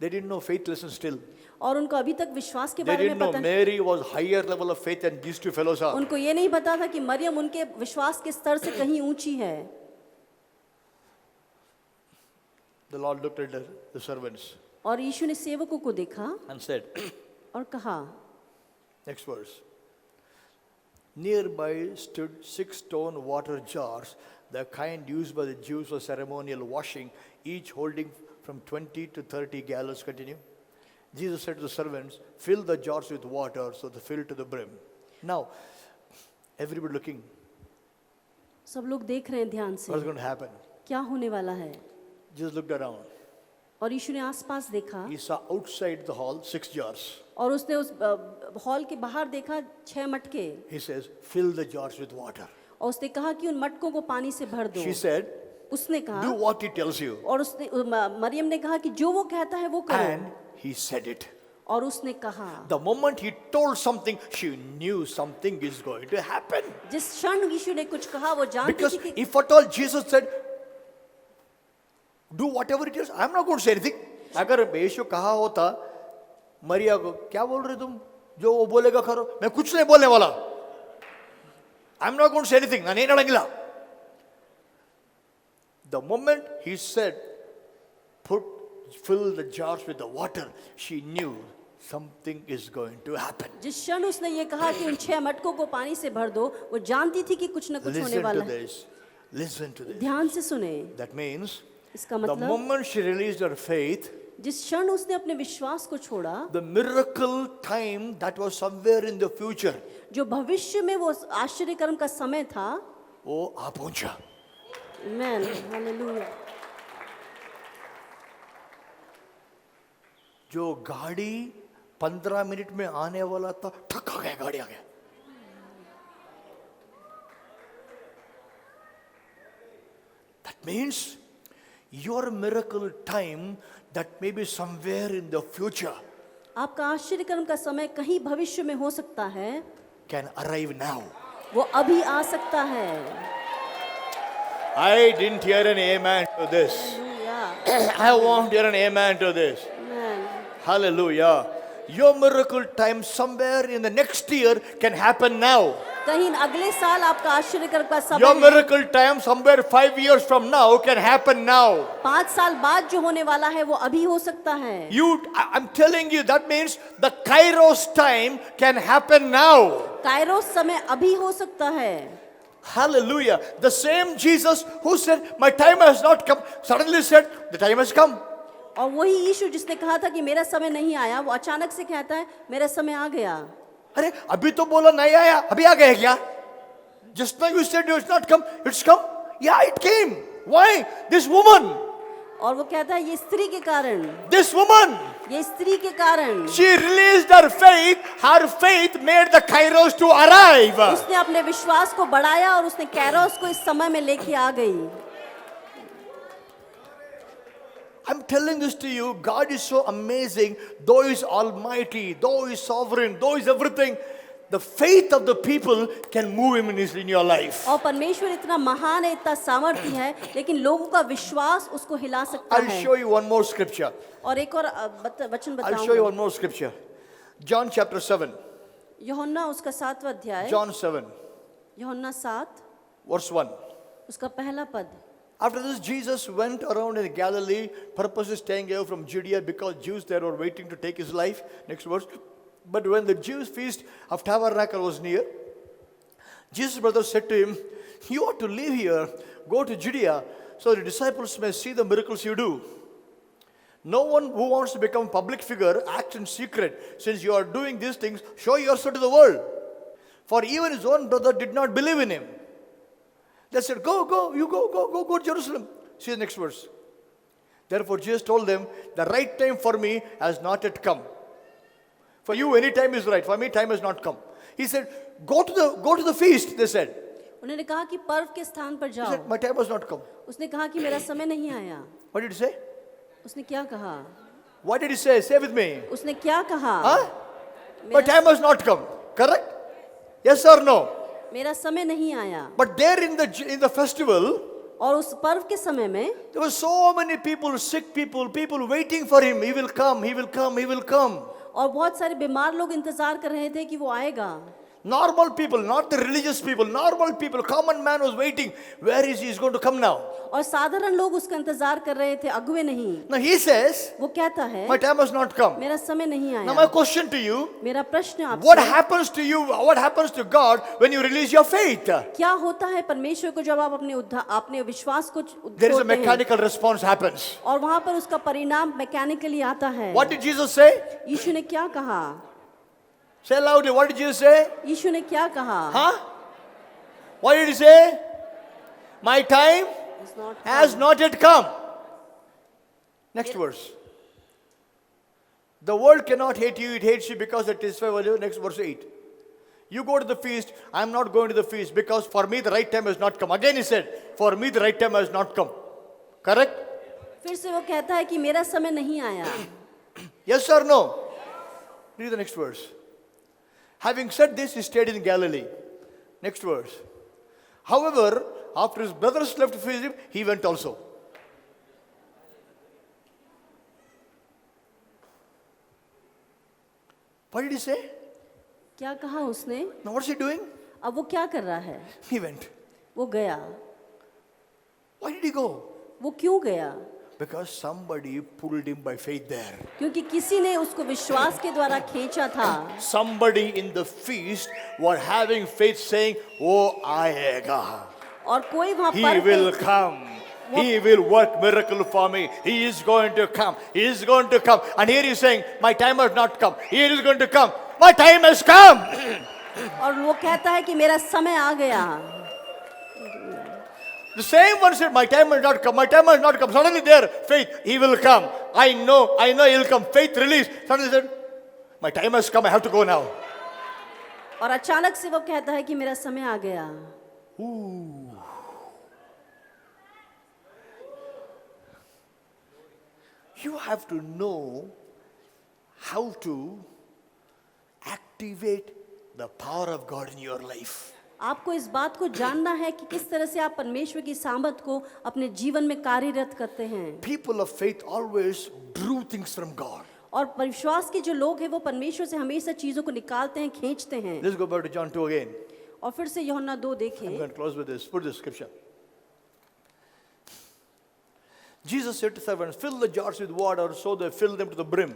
They didn't know faith lesson still. और उनको अभी तक विश्वास के They बारे में didn't know पता Mary was higher level of faith than these two fellows are. उनको ये नहीं पता था कि मरियम उनके विश्वास के स्तर से कहीं ऊंची है। The Lord looked at the servants और यीशु ने सेवकों को देखा and said, और कहा, next verse. Nearby stood 6 stone water jars, the kind used by the Jews for ceremonial washing, each holding from 20 to 30 gallons. Continue. Jesus said to the servants, fill the jars with water, so they fill to the brim. Now, everybody looking, सब लोग देख रहे हैं ध्यान से, what's going to happen? क्या होने वाला है? Jesus looked around. और यीशु ने आसपास देखा He saw outside the hall 6 jars. और उसने उस हॉल के बाहर देखा 6 मटके He says, fill the jars with water. और उसने कहा कि उन मटकों को पानी से भर दो। She said, उसने कहा do what he tells you. और उसने मरियम ने कहा कि जो वो कहता है वो करो। And he said it. और उसने कहा The moment he told something, she knew something is going to happen. जिस क्षण यीशु ने कुछ कहा वो जानती Because थी कि if at all Jesus said, do whatever it is, I'm not going to say anything. अगर यीशु कहा होता मरिया को, क्या बोल रहे तुम, जो वो बोलेगा करो, मैं कुछ नहीं बोलने वाला. I'm not going to say anything. ನಾನು ಏನು ಹೇಳಂಗಿಲ್ಲ. The moment he said, fill the jars with the water, she knew something is going to happen. जिस क्षण उसने ये कहा कि उन 6 मटकों को पानी से भर दो, वो जानती थी कि कुछ न कुछ होने Listen to वाला है। this. Listen to this. ध्यान से सुने। That means इसका the मतलब moment she released her faith, जिस क्षण उसने अपने विश्वास को छोड़ा, the miracle time that was somewhere in the future, जो भविष्य में वो आश्चर्य कर्म का समय था, वो आ पहुंचा. आमेन, हालेलुया। जो गाड़ी 15 मिनट में आने वाला था, ठक आ गया, गाड़ी आ गया. That means your miracle time that may be somewhere in the future आपका आश्चर्य कर्म का समय कहीं भविष्य में हो सकता है, can arrive now. वो अभी आ सकता है। I didn't hear an amen to this. Hallelujah, I won't hear an amen to this. Amen. Hallelujah. Your miracle time somewhere in the next year can happen now. कहीं अगले साल आपका आश्चर्य कर्म का Your समय है, miracle time somewhere 5 years from now can happen now. 5 साल बाद जो होने वाला है वो अभी हो सकता है। I'm telling you, that means the Kairos time can happen now. Kairos समय अभी हो सकता है। Hallelujah. The same Jesus who said, my time has not come, suddenly said, the time has come. और वही यीशु जिसने कहा था कि मेरा समय नहीं आया, वो अचानक से कहता है मेरा समय आ गया। अरे अभी तो बोला नहीं आया, अभी आ गया क्या? Just now you said it's not come, it's come. Yeah, it came. Why? This woman. और वो कहता है ये स्त्री के कारण, This woman. ये स्त्री के कारण She released her faith. Her faith made the Kairos to arrive. उसने अपने विश्वास को बढ़ाया और उसने कैरोस को इस समय में लेके आ गई। I'm telling this to you, God is so amazing. Though He is almighty, though He is sovereign, though He is everything, the faith of the people can move Him in your life. और परमेश्वर इतना महान है, इतना सामर्थ्य है, लेकिन लोगों का विश्वास उसको हिला सकता I'll है। show you one more scripture. और एक और वचन I'll show you बताऊंगा। one more scripture. John chapter 7. यूहन्ना उसका 7वां अध्याय, John 7, यूहन्ना 7 verse 1. उसका पहला पद। After this, Jesus went around in Galilee, purposely staying away from Judea because Jews there were waiting to take His life. Next verse. But when the Jews' feast of tabernacle was near, Jesus' brothers said to Him, you ought to leave here, go to Judea, so the disciples may see the miracles you do. No one who wants to become a public figure acts in secret. Since you are doing these things, show yourself to the world. For even His own brother did not believe in Him. They said, go to Jerusalem. See the next verse. Therefore Jesus told them, the right time for me has not yet come. For you, any time is right. For me, time has not come. He said, go to the feast, they said. उन्होंने कहा कि पर्व के स्थान पर He जाओ। said, my time has not come. उसने कहा कि मेरा समय नहीं आया। What did he say? उसने क्या कहा? What did he say? Say with me. उसने क्या कहा? Huh? My time has not come. Correct? Yes or no? मेरा समय नहीं आया। But there in the festival, और उस पर्व के समय में there were so many people, sick people waiting for Him. He will come, He will come, He will come. और बहुत सारे बीमार लोग इंतजार कर रहे थे कि वो आएगा। Normal people, not the religious people, normal people, common man was waiting. Where is he? He's going to come now. और साधारण लोग उसका इंतजार कर रहे थे, अगुवे नहीं। Now he says, वो कहता है my time has not come. मेरा समय नहीं Now my आया। question to you, मेरा प्रश्न what आपसे, happens to you, what happens to God when you release your faith? क्या होता है परमेश्वर को जब आप अपने विश्वास को There is a छोड़ते हैं mechanical response happens. और वहां पर उसका परिणाम मैकेनिकली आता है। What did Jesus say? यीशु ने क्या कहा? Say loudly, what did Jesus say? यीशु ने क्या कहा? Huh? What did He say? My time It's not has not yet come. Next verse. The world cannot hate you, it hates you because it is favor. Next verse 8. You go to the feast, I am not going to the feast because for me the right time has not come. Again he said, for me the right time has not come. Correct? फिर से वो कहता है कि मेरा समय नहीं आया. Yes or no? Read the next verse. Having said this, he stayed in Galilee. Next verse. However, after his brothers left Egypt, he went also. What did he say? क्या कहा उसने? Now what's he doing? अब वो क्या कर रहा है? He went. वो गया. Why did he go? वो क्यों गया? Because somebody pulled him by faith there. क्योंकि किसी ने उसको विश्वास के द्वारा खींचा था. Somebody in the feast were having faith saying, "Oh, आएगा." और कोई वहाँ He पर will come. He will work miracle for me. He is going to come. He is going to come. And here he is saying, my time has not come. Here he is going to come. My time has come. और वो कहता है कि मेरा समय आ गया. The same one said, my time has not come. My time has not come. Suddenly there, faith, he will come. I know he will come. Faith release. Suddenly said, my time has come. I have to go now. और अचानक से वो कहता है कि मेरा समय आ गया. You have to know how to activate the power of God in your life. आपको इस बात को जानना है कि किस तरह से आप परमेश्वर की सामर्थ को अपने जीवन में कार्यरत करते हैं. People of faith always drew things from God. और विश्वास के जो लोग हैं वो परमेश्वर से हमेशा चीजों को निकालते हैं, खींचते हैं. Let's go back to John 2 again. और फिर से यूहन्ना 2 I'm देखें. going to close with this. Put this scripture. Jesus said to servants, fill the jars with water, so they filled them to the brim.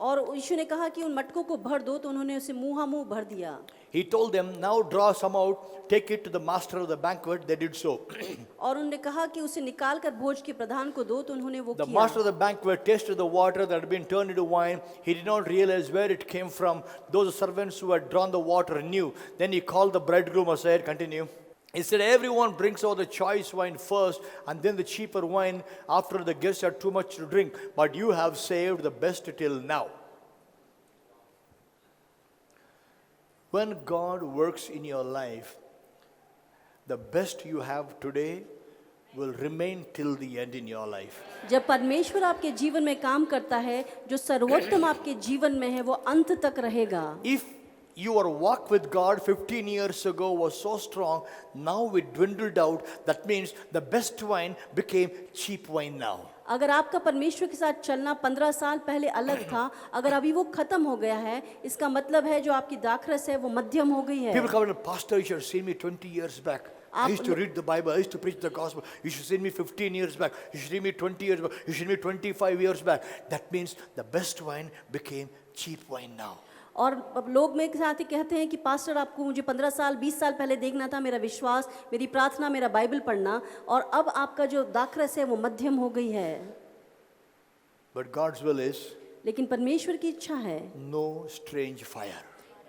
और यीशु ने कहा कि उन मटकों को भर दो, तो उन्होंने उसे मुंह भर दिया. He told them, now draw some out, take it to the master of the banquet. They did so. और उन्होंने कहा कि उसे निकाल कर भोज के प्रधान को दो, तो उन्होंने वो The किया. master of the banquet tasted the water that had been turned into wine. He did not realize where it came from. Those servants who had drawn the water knew. Then he called the bridegroom aside. Continue. He said, everyone brings out the choice wine first and then the cheaper wine after the guests had too much to drink. But you have saved the best till now. When God works in your life, the best you have today will remain till the end in your life. जब परमेश्वर आपके जीवन में काम करता है, जो सर्वोत्तम आपके जीवन में है वो अंत तक रहेगा. If your walk with God 15 years ago was so strong, now it dwindled out. That means the best wine became cheap wine now. अगर आपका परमेश्वर के साथ चलना 15 साल पहले अलग था, अगर अभी वो खत्म हो गया है, इसका मतलब है जो आपकी दाखरस है वो मध्यम हो गई है. People come to pastor, you should have seen me 20 years back. I used to read the Bible, I used to preach the gospel. You should see me 15 years back. You should see me 20 years back. You should see me 25 years back. That means the best wine became cheap wine now. और अब लोग मेरे साथ ही कहते हैं कि pastor आपको मुझे 15 साल 20 साल पहले देखना था, मेरा विश्वास, मेरी प्रार्थना, मेरा बाइबल पढ़ना, और अब आपका जो दाखरस है वो मध्यम हो गई है. But God's will is लेकिन परमेश्वर की इच्छा है no strange fire,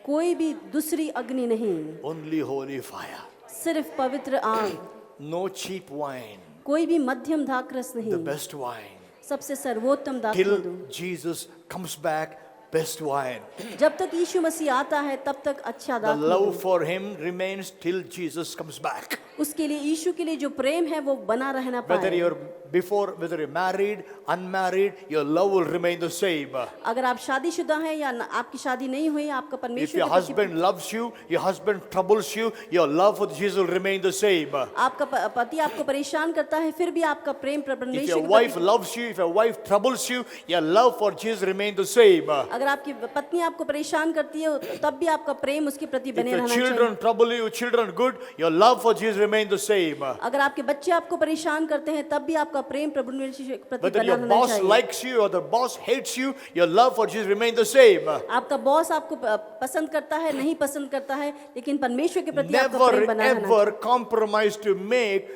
कोई भी दूसरी अग्नि नहीं, only holy fire. सिर्फ पवित्र आग. No cheap wine, कोई भी मध्यम दाखरस the नहीं, best wine. सबसे सर्वोत्तम दाखरस Till दो. Jesus comes back, best wine. जब तक यीशु मसीह आता है तब तक अच्छा The दाखरस दो. love for him remains till Jesus comes back. उसके लिए यीशु के लिए जो प्रेम है वो बना रहना Whether पाए. you're whether you're married, unmarried, your love will remain the same. अगर आप शादीशुदा हैं या आपकी शादी नहीं हुई, आपका If परमेश्वर your के प्रति, husband loves you, your husband troubles you, your love for Jesus will remain the same. आपका पति आपको परेशान करता है, फिर भी आपका प्रेम If परमेश्वर your के wife प्रति, loves you, if your wife troubles you, your love for Jesus remain the same. अगर आपकी पत्नी आपको परेशान करती है तब भी आपका प्रेम उसके प्रति If बने your रहना चाहिए. children trouble you, children good, your love for Jesus remain the same. अगर आपके बच्चे आपको परेशान करते हैं तब भी आपका प्रेम प्रभु के प्रति Whether बना your रहना boss चाहिए. likes you or the boss hates you, your love for Jesus remain the same. आपका बॉस आपको पसंद करता है नहीं पसंद करता है, लेकिन परमेश्वर के प्रति आपका Never प्रेम बना रहना चाहिए. ever compromise to make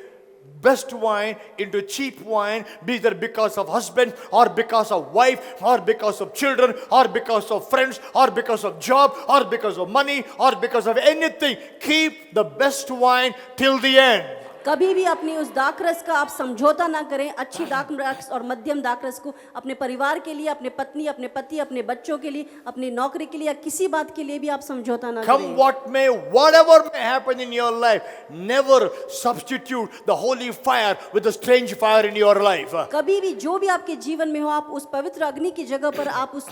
best wine into cheap wine, be either because of husband or because of wife or because of children or because of friends or because of job or because of money or because of anything. Keep the best wine till the end. कभी भी अपनी उस दाखरस का आप समझौता ना करें। अच्छी दाखरस और मध्यम दाखरस को अपने परिवार के लिए, अपने पत्नी, अपने पति, अपने बच्चों के लिए, अपनी नौकरी के लिए या किसी बात के लिए भी आप समझौता ना Come करें। what may, whatever may happen in your life, never substitute the holy fire with a strange fire in your life. कभी भी जो भी आपके जीवन में हो, आप उस पवित्र अग्नि की जगह पर आप उस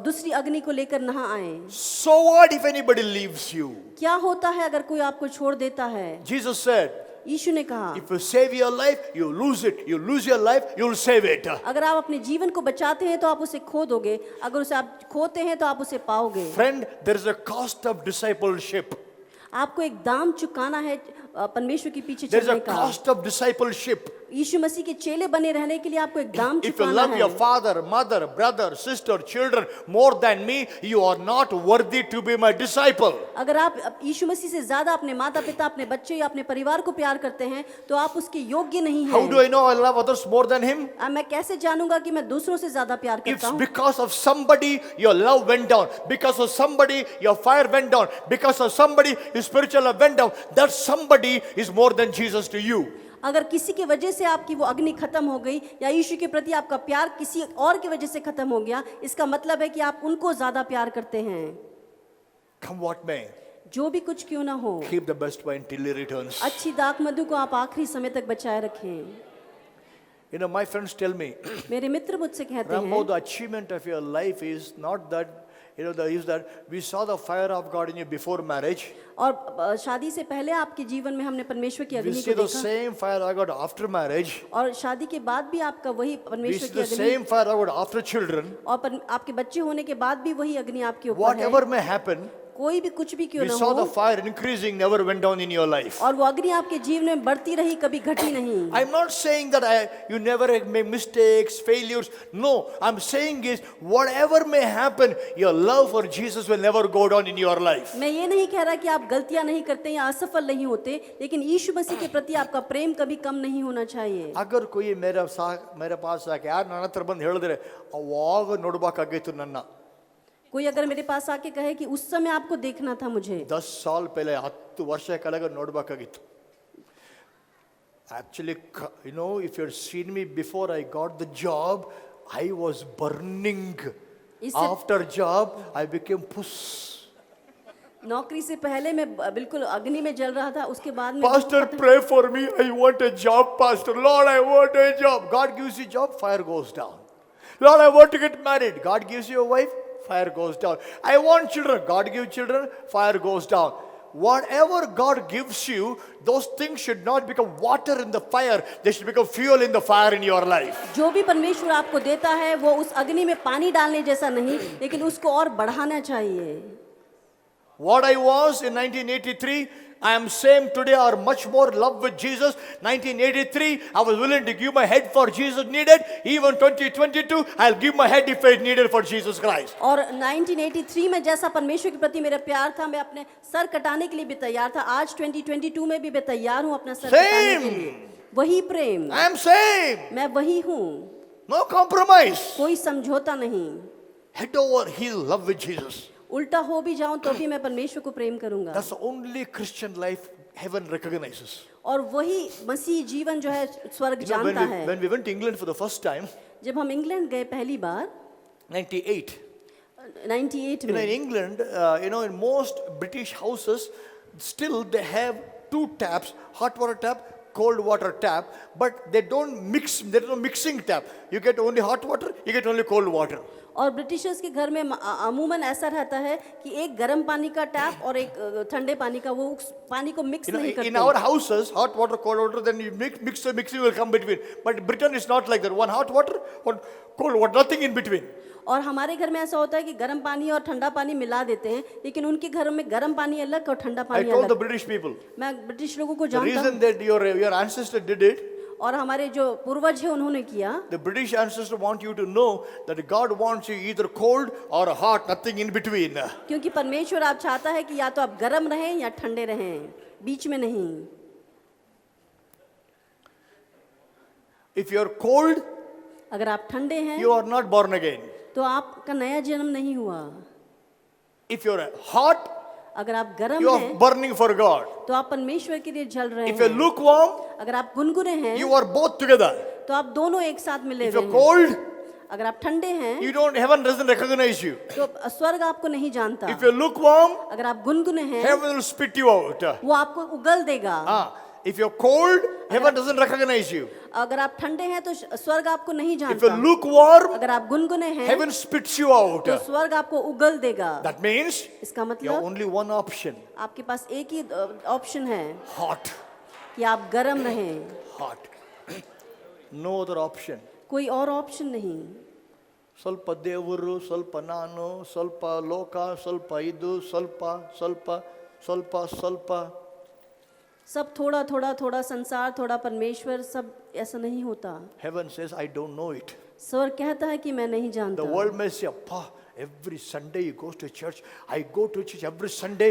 दूसरी अग्नि को लेकर ना आए। So what if anybody leaves you? क्या होता है अगर कोई आपको छोड़ देता है? Jesus said, यीशु ने कहा, if you save your life, you lose it. You lose your life, you'll save it. अगर आप अपने जीवन को बचाते हैं तो आप उसे खो दोगे, अगर उसे आप खोते हैं तो आप उसे पाओगे। Friend, there is a cost of discipleship. आपको एक दाम चुकाना है परमेश्वर के पीछे There is a चलने का। cost of discipleship. यीशु मसीह के चेले बने रहने के लिए आपको एक दाम If you चुकाना love your है। father, mother, brother, sister, children more than me, you are not worthy to be my disciple. अगर आप यीशु मसीह से ज्यादा अपने माता पिता, अपने बच्चे या अपने परिवार को प्यार करते हैं तो आप उसके योग्य नहीं How do हैं। I know I love others more than him? मैं कैसे जानूंगा कि मैं दूसरों से ज्यादा प्यार करता It's हूँ? because of somebody your love went down. Because of somebody your fire went down. Because of somebody your spiritual love went down. That somebody is more than Jesus to you. अगर किसी की वजह से आपकी वो अग्नि खत्म हो गई या यीशु के प्रति आपका प्यार किसी और की वजह से खत्म हो गया, इसका मतलब है कि आप उनको ज्यादा प्यार करते हैं। Come what may, जो भी कुछ क्यों ना हो, keep the best wine till he returns. अच्छी दाख मधु को आप आखिरी समय तक बचाए रखें। You know, my friends tell me, मेरे मित्र मुझसे कहते Rambo, हैं, the achievement of your life is not that, is that we saw the fire of God in you before marriage. और शादी से पहले आपके जीवन में हमने परमेश्वर की We अग्नि see को the देखा, same fire of God after marriage. और शादी के बाद भी आपका वही We परमेश्वर see की the अग्नि, same fire of God after children. और आपके बच्चे होने के बाद भी वही अग्नि आपके ऊपर है। Whatever may happen, कोई भी कुछ भी क्यों we ना saw the हो, fire increasing, never went down in your life. और वो अग्नि आपके जीवन में बढ़ती रही, कभी घटी नहीं। I'm not saying that you never make mistakes, failures. No, I'm saying is whatever may happen, your love for Jesus will never go down in your life. मैं ये नहीं कह रहा कि आप गलतियां नहीं करते या असफल नहीं होते, लेकिन यीशु मसीह के प्रति आपका प्रेम कभी कम नहीं होना चाहिए। अगर कोई मेरे पास आके यार ನನ್ನ ಹತ್ರ ಬಂದು ಹೇಳಿದ್ರೆ ಅವಾಗ ನೋಡಬೇಕಾಗಿತ್ತು ನನ್ನ कोई अगर मेरे पास आके कहे कि उस समय आपको देखना था मुझे, 10 साल पहले 10 ವರ್ಷ ಕೆಳಗೆ ನೋಡಬೇಕಾಗಿತ್ತು. Actually, you know, if you had seen me before I got the job, I was burning. After job, I became puss. नौकरी से पहले मैं बिल्कुल अग्नि में जल रहा था, उसके बाद में Pastor, pray for me. I want a job, Pastor. Lord, I want a job. God gives you a job, fire goes down. Lord, I want to get married. God gives you a wife, fire goes down. I want children. God gives children, fire goes down. Whatever God gives you, those things should not become water in the fire. They should become fuel in the fire in your life. जो भी परमेश्वर आपको देता है वो उस अग्नि में पानी डालने जैसा नहीं, लेकिन उसको और बढ़ाना चाहिए। What I was in 1983, I am same today or much more love with Jesus. 1983, I was willing to give my head for Jesus needed. Even 2022, I'll give my head if it's needed for Jesus Christ. और 1983 में जैसा परमेश्वर के प्रति मेरा प्यार था, मैं अपने सर कटाने के लिए भी तैयार था। आज 2022 में भी मैं तैयार हूँ अपना सर कटाने के लिए। वही प्रेम, I am same. मैं वही हूँ, No compromise. कोई समझौता नहीं। Head over heel love with Jesus. उल्टा हो भी जाऊं तो भी मैं परमेश्वर को प्रेम करूंगा। That's the only Christian life heaven recognizes. और वही मसीह जीवन जो है स्वर्ग You know, जानता है। when we went to England for the first time, जब हम इंग्लैंड गए पहली बार 98. 98 You know, in में, England, in most British houses, still they have two taps, hot water tap, cold water tap, but they don't mix, there is no mixing tap. You get only hot water, you get only cold water. और Britishers के घर में अमूमन ऐसा रहता है कि एक गर्म पानी का टैप और एक ठंडे पानी का, वो उस पानी को मिक्स नहीं In करते। our houses, hot water, cold water, then you mixing will come between. But Britain is not like that. One hot water, one cold water, nothing in between. और हमारे घर में ऐसा होता है कि गर्म पानी और ठंडा पानी मिला देते हैं, लेकिन उनके घरों में गर्म पानी अलग और ठंडा I पानी told the अलग। British people, मैं ब्रिटिश लोगों को the जानता reason हूँ, that your ancestor did it, और हमारे जो पूर्वज है उन्होंने किया। the British ancestor want you to know that God wants you either cold or hot, nothing in between. क्योंकि परमेश्वर आप चाहता है कि या तो आप गर्म रहें या ठंडे रहें, बीच में नहीं। If you are cold, अगर आप ठंडे हैं you are not born again. तो आपका नया जन्म नहीं हुआ। If you are hot, अगर आप गर्म you are हैं burning for God. तो आप परमेश्वर के लिए जल रहे If you're हैं। lukewarm, अगर आप गुनगुने हैं you are both together. तो आप दोनों एक साथ मिले If हुए you're हैं। cold, अगर आप ठंडे हैं you don't, heaven doesn't recognize you. तो स्वर्ग आपको नहीं जानता। If you're lukewarm, अगर आप गुनगुने हैं heaven will spit you out. वो आपको उगल देगा। If you're cold, heaven doesn't recognize you. अगर आप ठंडे हैं तो स्वर्ग आपको नहीं If you're जानता। lukewarm, अगर आप गुनगुने हैं heaven spits you out. तो स्वर्ग आपको उगल देगा। That means इसका you have मतलब only one option. आपके पास एक ही ऑप्शन है Hot. कि आप गर्म रहें, Hot. No other option. कोई और ऑप्शन नहीं। ಸ್ವಲ್ಪ ದೇವರು ಸ್ವಲ್ಪ ನಾನು ಸ್ವಲ್ಪ ಲೋಕ ಸ್ವಲ್ಪ ಇದು ಸ್ವಲ್ಪ ಸ್ವಲ್ಪ ಸ್ವಲ್ಪ ಸ್ವಲ್ಪ सब थोड़ा थोड़ा थोड़ा संसार थोड़ा परमेश्वर, सब ऐसा नहीं होता। heaven says I don't know it. स्वर्ग कहता है कि मैं नहीं The जानता। world may say appa every Sunday he goes to church. I go to church every Sunday.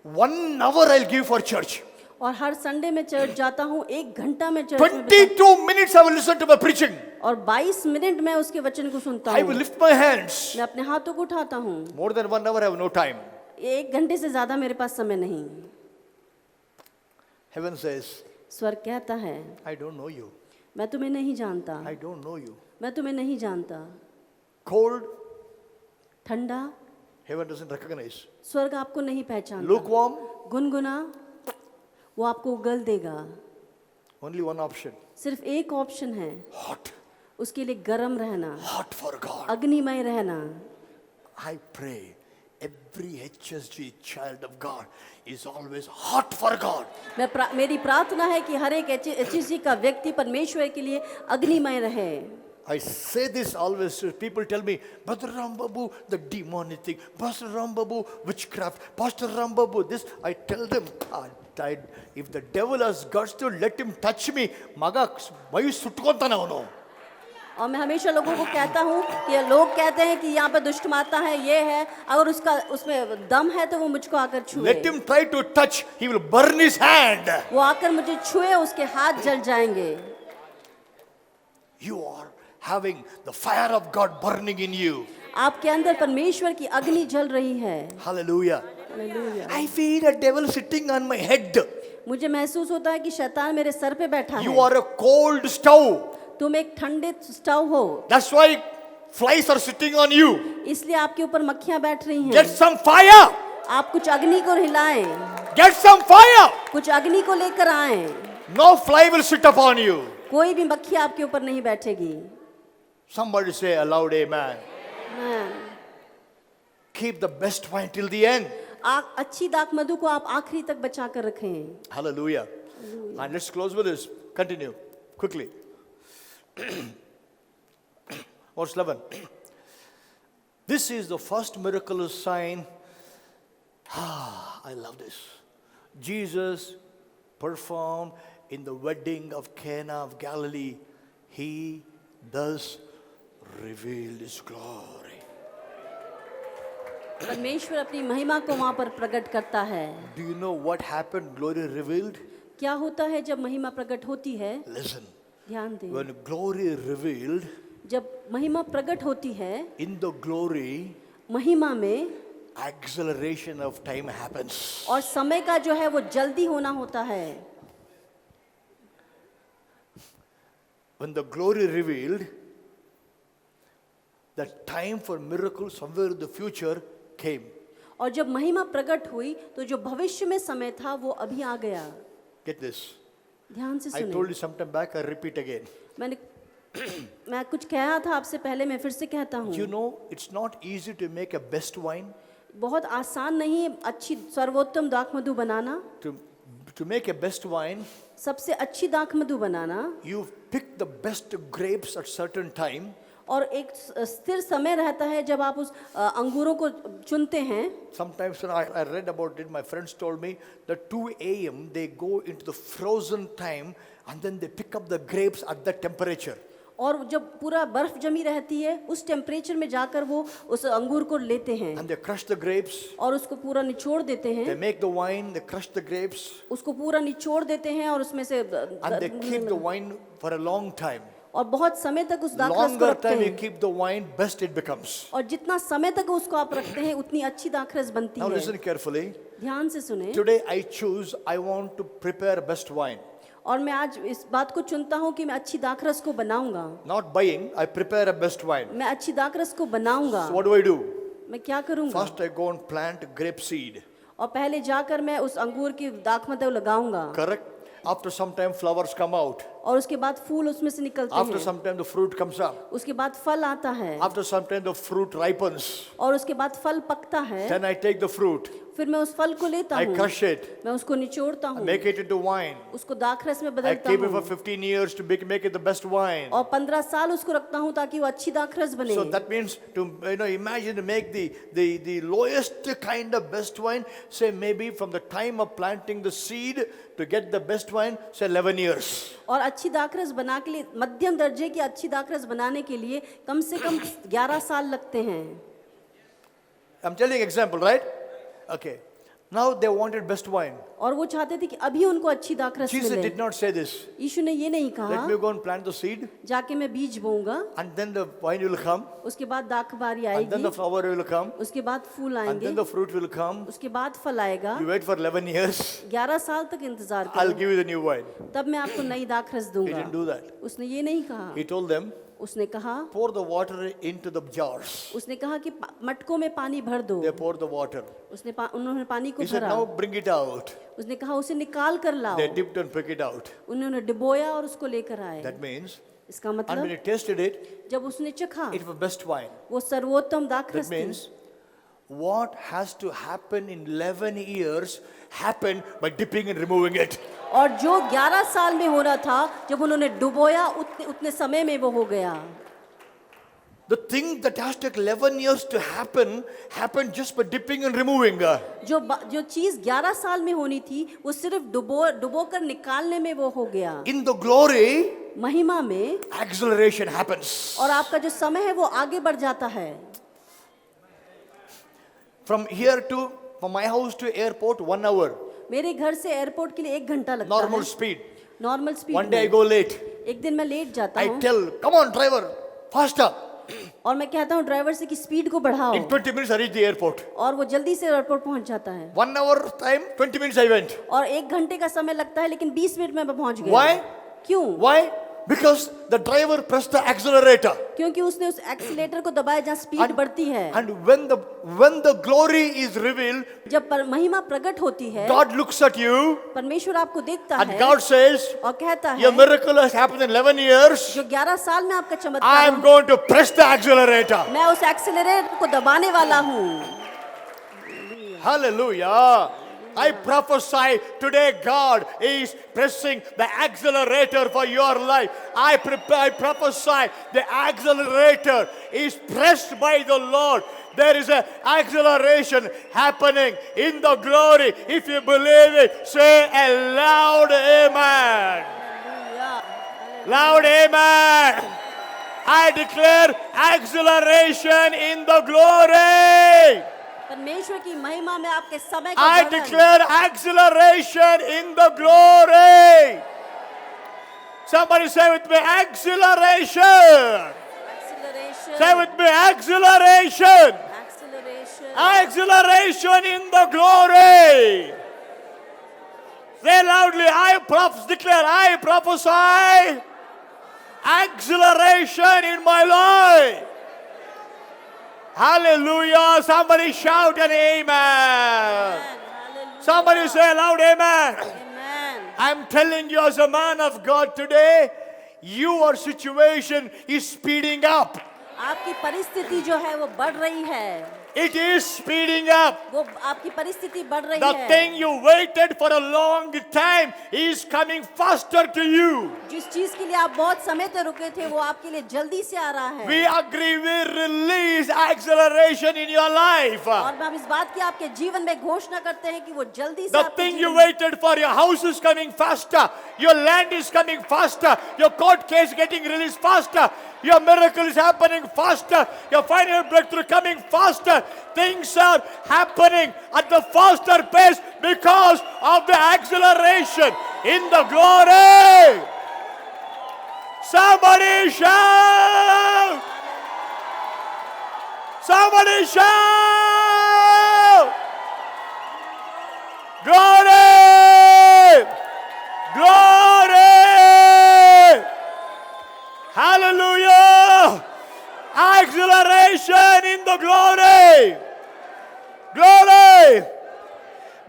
1 hour I'll give for church. और हर संडे में चर्च जाता हूँ, 1 घंटा में चर्च में 22 minutes I will listen to my preaching. और 22 minute मैं उसके वचन को सुनता I will हूँ। lift my hands. मैं अपने हाथों को उठाता हूँ। More than 1 hour I have no time. 1 घंटे से ज्यादा मेरे पास समय नहीं। Heaven says स्वर्ग कहता है I don't know you. मैं तुम्हें नहीं जानता, I don't know you. मैं तुम्हें नहीं जानता। Cold, ठंडा, heaven doesn't recognize. स्वर्ग आपको नहीं पहचानता। Lukewarm, गुनगुना, वो आपको उगल देगा। only one option. सिर्फ एक ऑप्शन है, Hot. उसके लिए गर्म रहना, Hot for God. अग्निमय रहना। I pray every HSG child of God is always hot for God. मेरी प्रार्थना है कि हर एक HSG का व्यक्ति परमेश्वर के लिए अग्निमय रहे। I say this always. People tell me, Brother Rambabu, the demonic thing. Pastor Rambabu, witchcraft. Pastor Rambabu, this. I tell them, if the devil has guts to let him touch me, maga, mayu sutkonta na hono. और मैं हमेशा लोगों को कहता हूँ कि लोग कहते हैं कि यहाँ पे दुष्ट माता है, ये है, अगर उसमें दम है तो वो मुझको आकर छुए। Let him try to touch, he will burn his hand. वो आकर मुझे छुए, उसके हाथ जल जाएंगे। You are having the fire of God burning in you. आपके अंदर परमेश्वर की अग्नि जल रही है। Hallelujah. Hallelujah. I feel a devil sitting on my head. मुझे महसूस होता है कि शैतान मेरे सर पे बैठा You है। are a cold stove. तुम एक ठंडे स्टोव हो, That's why flies are sitting on you. इसलिए आपके ऊपर मक्खियां बैठ रही Get हैं। some fire. आप कुछ अग्नि को हिलाएं, Get some fire. कुछ अग्नि को लेकर आएं। No fly will sit upon you. कोई भी मक्खी आपके ऊपर नहीं बैठेगी। Somebody say a loud amen. हाँ। Keep the best wine till the end. अच्छी दाख मधु को आप आखिरी तक बचा कर रखें। Hallelujah. And let's close with this. Continue quickly. Verse 11. This is the first miraculous sign. I love this. Jesus performed in the wedding of Cana of Galilee. He thus revealed his glory. परमेश्वर अपनी महिमा को वहां पर प्रकट करता है। Do you know what happened? Glory revealed? क्या होता है जब महिमा प्रकट होती है? Listen. ध्यान दें। When glory revealed, जब महिमा प्रकट होती है, in the glory, महिमा में acceleration of time happens. और समय का जो है वो जल्दी होना होता है। When the glory revealed, the time for miracles somewhere in the future came. और जब महिमा प्रकट हुई तो जो भविष्य में समय था वो अभी आ गया। Get this. ध्यान से I told सुने। you sometime back, I repeat again. मैं कुछ कहा था आपसे पहले, मैं फिर से कहता हूँ। You know, it's not easy to make a best wine. बहुत आसान नहीं है अच्छी सर्वोत्तम दाख मधु बनाना। To make a best wine, सबसे अच्छी दाख मधु बनाना you pick the best grapes at certain time. और एक स्थिर समय रहता है जब आप उस अंगूरों को चुनते हैं। Sometimes when I read about it, my friends told me that 2 a.m. they go into the frozen time and then they pick up the grapes at that temperature. और जब पूरा बर्फ जमी रहती है उस टेम्परेचर में जाकर वो उस अंगूर को लेते हैं And they crush the grapes. और उसको पूरा निचोड़ देते They हैं। make the wine, they crush the grapes, उसको पूरा निचोड़ देते हैं और उसमें से and they keep the wine for a long time. और बहुत समय तक उस दाखरस को Longer रखते time you हैं keep the wine, best it becomes. और जितना समय तक उसको आप रखते हैं उतनी अच्छी दाखरस बनती Now है। listen carefully. ध्यान से सुने। Today I choose, I want to prepare best wine. और मैं आज इस बात को चुनता हूँ कि मैं अच्छी दाखरस को बनाऊंगा। Not buying, I prepare a best wine. मैं अच्छी दाखरस को बनाऊंगा। So what do I do? मैं क्या करूंगा? First I go and plant grape seed. और पहले जाकर मैं उस अंगूर की दाख मतलब लगाऊंगा Correct? After some time flowers come out. और उसके बाद फूल उसमें से निकलते After हैं। some time the fruit comes up. उसके बाद फल आता है After some time the fruit ripens. और उसके बाद फल पकता है। Then I take the fruit. फिर मैं उस फल को लेता I हूँ, crush it. मैं उसको निचोड़ता हूँ, Make it into wine. उसको दाखरस में I बदलता keep it for हूँ 15 years to make it the best wine. और 15 साल उसको रखता हूँ ताकि वो अच्छी दाखरस बने। So that means to imagine to make the lowest kind of best wine, say maybe from the time of planting the seed to get the best wine, say 11 years. और अच्छी दाखरस बना के लिए मध्यम दर्जे की अच्छी दाखरस बनाने के लिए कम से कम 11 साल लगते हैं। I'm telling example, right? Okay. Now they wanted best wine. और वो चाहते थे कि अभी उनको अच्छी दाखरस Jesus मिले। did not say this. यीशु ने ये नहीं Let कहा me go and plant the seed, जाके मैं बीज बोऊंगा, and then the wine will come, उसके बाद दाख बारी and then आएगी, the flower will come, उसके बाद फूल and आएंगे, then the fruit will come. उसके बाद फल आएगा। You wait for 11 years, 11 साल तक इंतजार I'll करो, give you the new wine. तब मैं आपको नई दाखरस He दूंगा। didn't do that. उसने ये नहीं कहा, He told them, उसने कहा pour the water into the jars. उसने कहा कि मटकों में पानी भर दो। They poured the water. उन्होंने पानी को He said, भरा। now bring it out. उसने कहा उसे निकाल कर लाओ। They dipped and picked it out. उन्होंने डिबोया और उसको लेकर आए। That means, इसका and when मतलब he tasted it, जब उसने चखा it was best wine. वो सर्वोत्तम That दाखरस थी। means, what has to happen in 11 years happened by dipping and removing it. और जो 11 साल में होना था जब उन्होंने डुबोया उतने समय में वो हो गया। The thing that has to take 11 years to happen happened just by dipping and removing. जो चीज 11 साल में होनी थी वो सिर्फ डुबो कर निकालने में वो हो गया। In the glory, महिमा में acceleration happens. और आपका जो समय है वो आगे बढ़ जाता है। From my house to airport, 1 hour. मेरे घर से एयरपोर्ट के लिए 1 घंटा लगता Normal है। speed. Normal speed One day I में। go late. एक दिन मैं लेट जाता I हूँ tell, come on driver, faster. और मैं कहता हूँ ड्राइवर से कि स्पीड को बढ़ाओ In 20 minutes I reach the airport. और वो जल्दी से एयरपोर्ट पहुंच जाता है। 1 hour time, 20 minutes I went. और 1 घंटे का समय लगता है लेकिन 20 मिनट में पहुंच गया। Why? क्यों? Why? Because the driver pressed the accelerator. क्योंकि उसने उस एक्सीलेटर को दबाया जहाँ स्पीड बढ़ती है। And when the glory is revealed, जब महिमा प्रकट होती है God looks at you परमेश्वर आपको देखता and है God says, और कहता your है miracle has happened in 11 years. जो 11 साल में आपका I चमत्कार am going to press the accelerator. मैं उस एक्सीलरेटर को दबाने वाला हूँ। Hallelujah. I prophesy today God is pressing the accelerator for your life. I prophesy the accelerator is pressed by the Lord. There is an acceleration happening in the glory. If you believe it, say a loud amen. Loud amen. I declare acceleration in the glory. परमेश्वर की महिमा में आपके समय का I बढ़न। declare acceleration in the glory. Somebody say with me, acceleration. Acceleration. Say with me, acceleration. Acceleration. Acceleration in the glory. Say loudly, I prophesy acceleration in my life. Hallelujah. Somebody shout an amen. Hallelujah. Somebody say loud amen. Amen. I'm telling you as a man of God today, your situation is speeding up. आपकी परिस्थिति जो है वो बढ़ रही है। It is speeding up. वो आपकी परिस्थिति बढ़ रही The है। thing you waited for a long time is coming faster to you. जिस चीज के लिए आप बहुत समय तक रुके थे वो आपके लिए जल्दी से आ रहा है। We agree, we release acceleration in your life. और हम इस बात की आपके जीवन में घोषणा करते हैं कि वो जल्दी से The आपके thing you जीवन waited for, your house is coming faster, your land is coming faster, your court case getting released faster, your miracle is happening faster, your final breakthrough coming faster. Things are happening at the faster pace because of the acceleration in the glory. Somebody shout! Somebody shout! Glory! Glory! Hallelujah! Acceleration in the glory! Glory!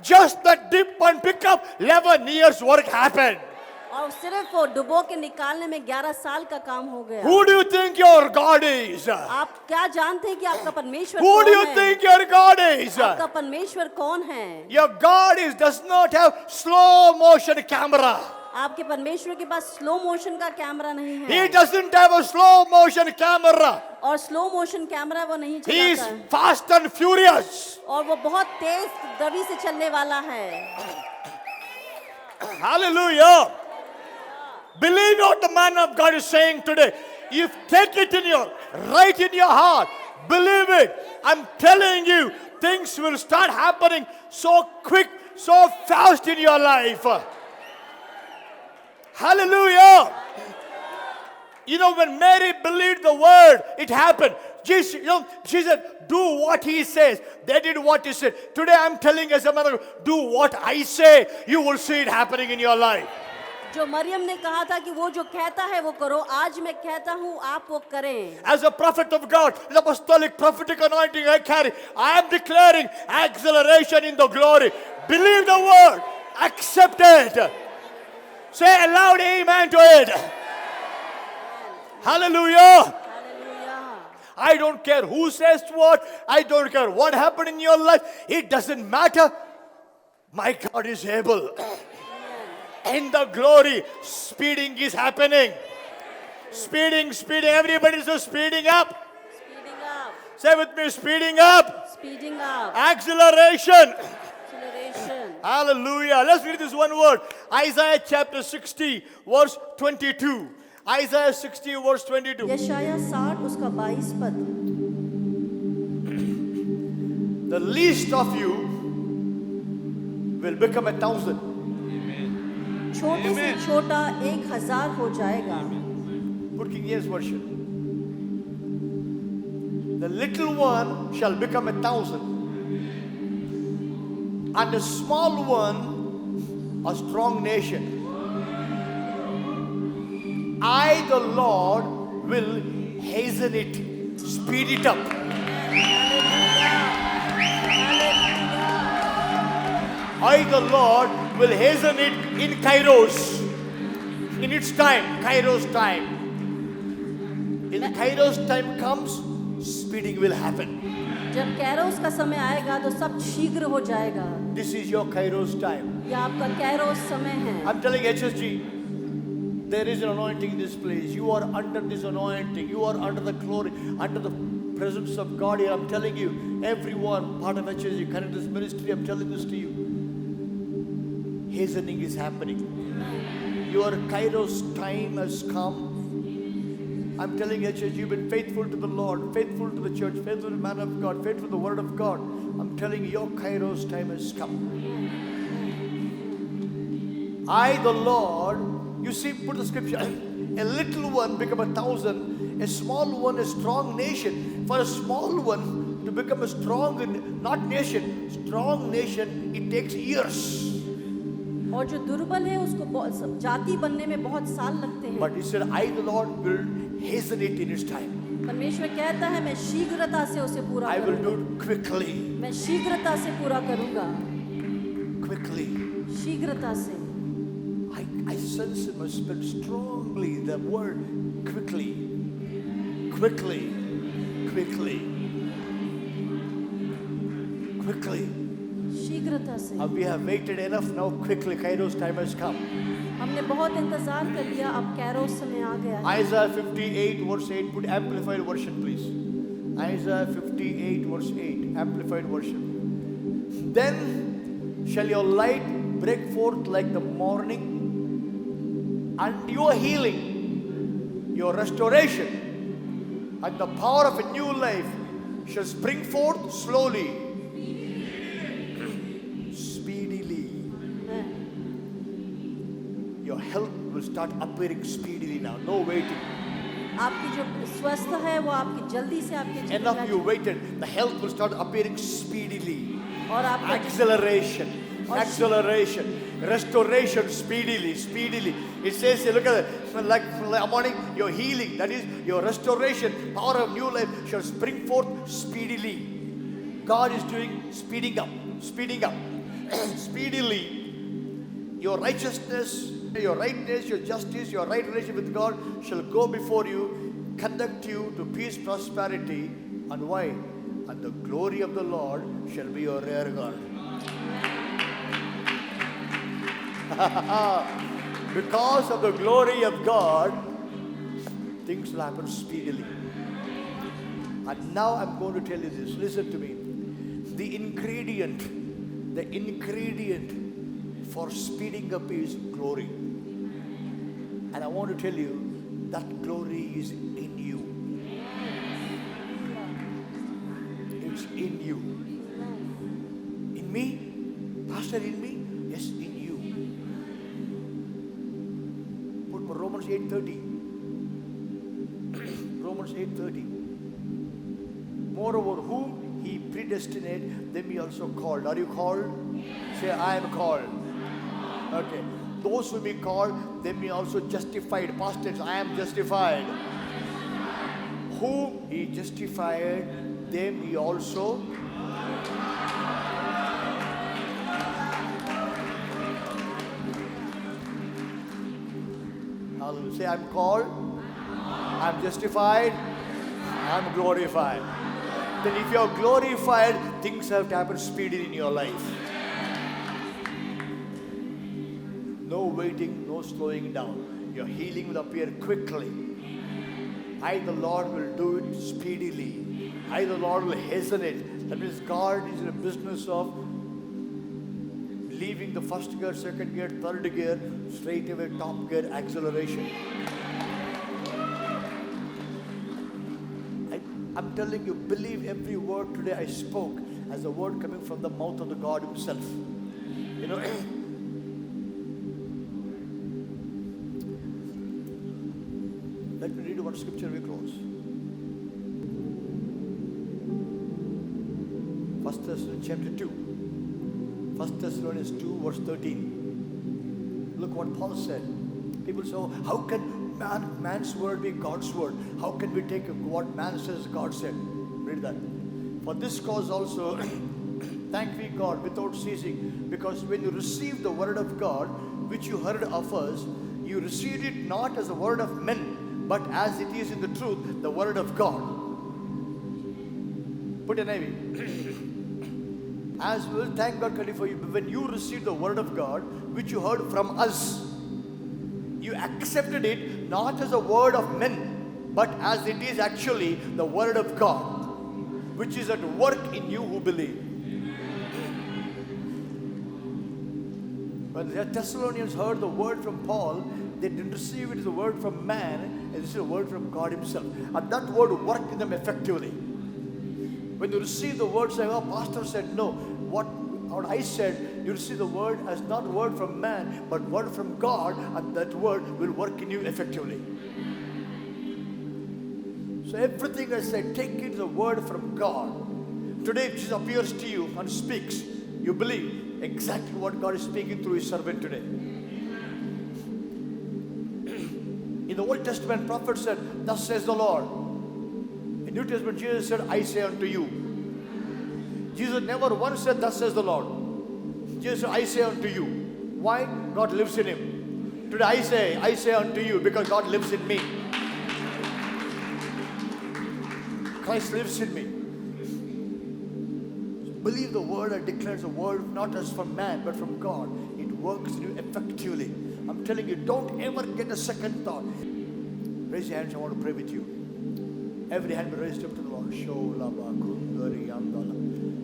Just the dip and pick up, 11 years work happened. और सिर्फ वो डुबो के निकालने में 11 साल का काम हो गया। Who do you think your God is? आप क्या जानते हैं कि आपका परमेश्वर Who do कौन you है? think your God is? आपका परमेश्वर कौन है? Your God does not have slow motion camera. आपके परमेश्वर के पास स्लो मोशन का कैमरा नहीं He है doesn't have a slow motion camera. और स्लो मोशन कैमरा वो नहीं He is चलाता है fast and furious. और वो बहुत तेज गति से चलने वाला है। Hallelujah. Believe what the man of God is saying today. If take it in your right in your heart, believe it. I'm telling you, things will start happening so quick, so fast in your life. Hallelujah. You know, when Mary believed the word, it happened. Jesus, she said, do what he says. They did what he said. Today I'm telling as a mother, do what I say. You will see it happening in your life. जो मरियम ने कहा था कि वो जो कहता है वो करो, आज मैं कहता हूँ आप वो करें। As a prophet of God, the apostolic prophetic anointing I carry, I am declaring acceleration in the glory. Believe the word. Accept it. Say a loud amen to it. Hallelujah. Hallelujah. I don't care who says what. I don't care what happened in your life. It doesn't matter. My God is able. In the glory, speeding is happening. Speeding. Everybody says speeding up. Speeding up, Say with me, speeding up. speeding up, Acceleration. acceleration. Hallelujah. Let's read this one word. Isaiah chapter 60, verse 22. Isaiah 60, verse 22. यशाया 60 उसका 22 पद। The least of you will become 1,000. छोटे से छोटा 1000 हो जाएगा। Put King James version. The little one shall become 1,000, and the small one a strong nation. I, the Lord, will hasten it, speed it up. I, the Lord, will hasten it in Kairos, in its time, Kairos time. In Kairos time comes, speeding will happen. जब Carolus का समय आएगा तो सब शीघ्र हो जाएगा। This is your Kairos time. यह आपका कैरोस समय है। I'm telling HSG, there is an anointing in this place. You are under this anointing. You are under the glory, under the presence of God here. I'm telling you, everyone, part of HSG, connect this ministry, I'm telling this to you. Hastening is happening. Your Kairos time has come. I'm telling you, you've been faithful to the Lord, faithful to the church, faithful to the man of God, faithful to the word of God. I'm telling you, your Kairos time has come. I, the Lord, you see, put the scripture, a little one become 1,000, a small one a strong nation. For a small one to become a strong, not nation, strong nation, it takes years. और जो दुर्बल है उसको जाति बनने में बहुत साल लगते हैं। But he said, I, the Lord, will hasten it in its time. परमेश्वर कहता है मैं शीघ्रता से उसे पूरा I will करूंगा। do it quickly. मैं शीघ्रता से पूरा करूंगा। Quickly. शीघ्रता से। I sense in my spirit strongly the word quickly. Quickly. Quickly. Quickly. शीघ्रता से। We have waited enough now. Quickly, Kairos time has come. हमने बहुत इंतजार कर लिया, अब कैरोस समय आ गया है। Isaiah 58 verse 8. Put amplified version, please. Isaiah 58 verse 8. Amplified version. Then shall your light break forth like the morning, and your healing, your restoration, and the power of a new life shall spring forth slowly, speedily. Your health will start appearing speedily now. No waiting. आपकी जो स्वस्थ है वो आपकी जल्दी से आपके जीवन Enough में you waited. The health will start appearing speedily. और आपका Acceleration, acceleration, restoration speedily. It says here, look at it, like morning, your healing, that is your restoration, power of new life shall spring forth speedily. God is doing speeding up, speedily. Your righteousness, your rightness, your justice, your right relationship with God shall go before you, conduct you to peace, prosperity, and why? And the glory of the Lord shall be your rear guard. Because of the glory of God, things will happen speedily. And now I'm going to tell you this. Listen to me. The ingredient for speeding up is glory. And I want to tell you that glory is in you. It's in you. In me? Pastor, in me? Yes, in you. Put Romans 8:30. Romans 8:30. Moreover, whom he predestinated, them he also called. Are you called? Say, I am called. Okay. Those whom he called, them he also justified. Past tense, I am justified. Whom he justified, them he also. I'll say, I'm called, I'm justified, I'm glorified. Then if you're glorified, things have to happen speedily in your life. No waiting, no slowing down. Your healing will appear quickly. I, the Lord, will do it speedily. I, the Lord, will hasten it. That means God is in the business of leaving the first gear, second gear, third gear, straight away top gear, acceleration. I'm telling you, believe every word today I spoke as a word coming from the mouth of the God himself. You know, let me read one scripture we close. 1 Thessalonians chapter 2. 1 Thessalonians 2 verse 13. Look what Paul said. People say, oh, how can man's word be God's word? How can we take what man says God said? Read that. For this cause also, thank we God without ceasing, because when you received the word of God, which you heard of us, you received it not as a word of men, but as it is in the truth, the word of God. Put an as well, thank God for you. When you received the word of God, which you heard from us, you accepted it not as a word of men, but as it is actually the word of God, which is at work in you who believe. When the Thessalonians heard the word from Paul, they didn't receive it as a word from man, it is a word from God himself. And that word worked in them effectively. When you receive the word, say, oh, pastor said no. What I said, you receive the word as not word from man, but word from God, and that word will work in you effectively. So everything I said, take it as a word from God. Today, if Jesus appears to you and speaks, you believe exactly what God is speaking through his servant today. In the Old Testament, prophet said, thus says the Lord. In New Testament, Jesus said, I say unto you. Jesus never once said, thus says the Lord. Jesus said, I say unto you. Why? God lives in him. Today I say unto you, because God lives in me. Christ lives in me. Believe the word and declare the word not as from man, but from God. It works in you effectively. I'm telling you, don't ever get a second thought. Raise your hands, I want to pray with you. Every hand be raised up to the Lord.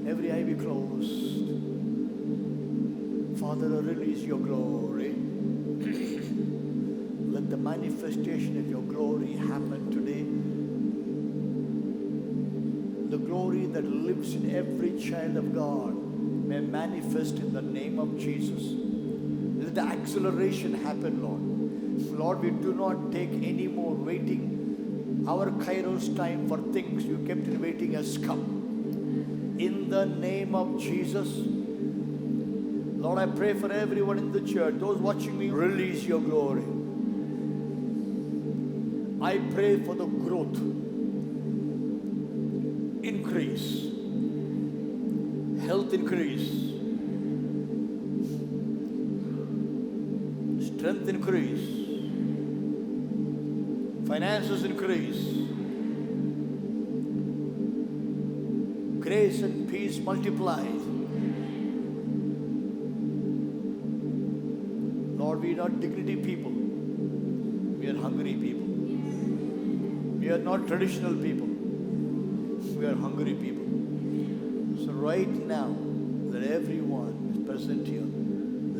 Every eye be closed. Father, release your glory. Let the manifestation of your glory happen today. The glory that lives in every child of God may manifest in the name of Jesus. Let the acceleration happen, Lord. Lord, we do not take any more waiting. Our Kairos time for things you kept in waiting has come. In the name of Jesus, Lord, I pray for everyone in the church, those watching me, release your glory. I pray for the growth, increase, health increase, strength increase, finances increase, grace and peace multiplied. Lord, we are not dignity people. We are hungry people. We are not traditional people. We are hungry people. So right now, let everyone is present here,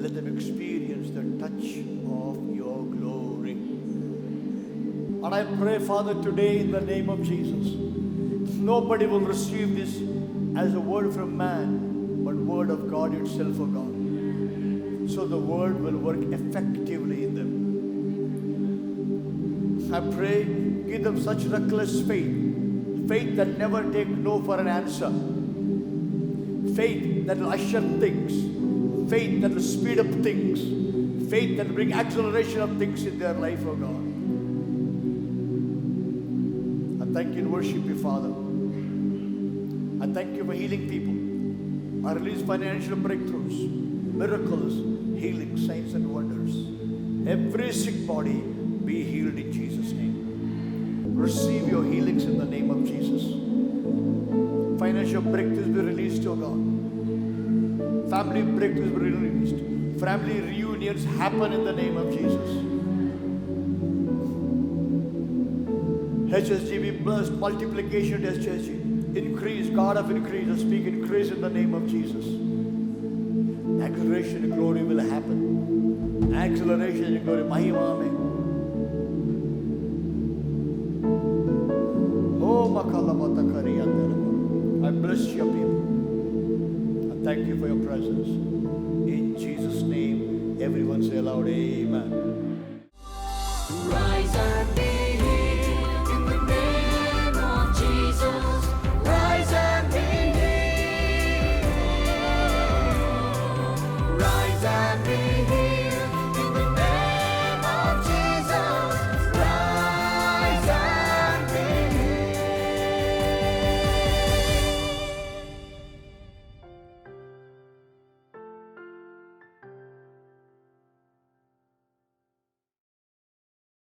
let them experience the touch of your glory. And I pray, Father, today in the name of Jesus, nobody will receive this as a word from man, but word of God itself, O God. So the word will work effectively in them. I pray, give them such reckless faith, faith that never take no for an answer, faith that will usher things, faith that will speed up things, faith that will bring acceleration of things in their life, oh God. I thank you and worship you, Father. I thank you for healing people. I release financial breakthroughs, miracles, healing, signs and wonders. Every sick body be healed in Jesus' name. Receive your healings in the name of Jesus. Financial breakthroughs be released, oh God. Family breakthroughs be released. Family reunions happen in the name of Jesus. HSG be blessed. Multiplication to HSG. Increase, God of increase. I speak increase in the name of Jesus. Acceleration and glory will happen. Acceleration and glory. Mahima mein. I bless your people. I thank you for your presence. In Jesus' name, everyone say aloud, amen. Rise and be healed in the name of Jesus. Rise and be healed. Rise and be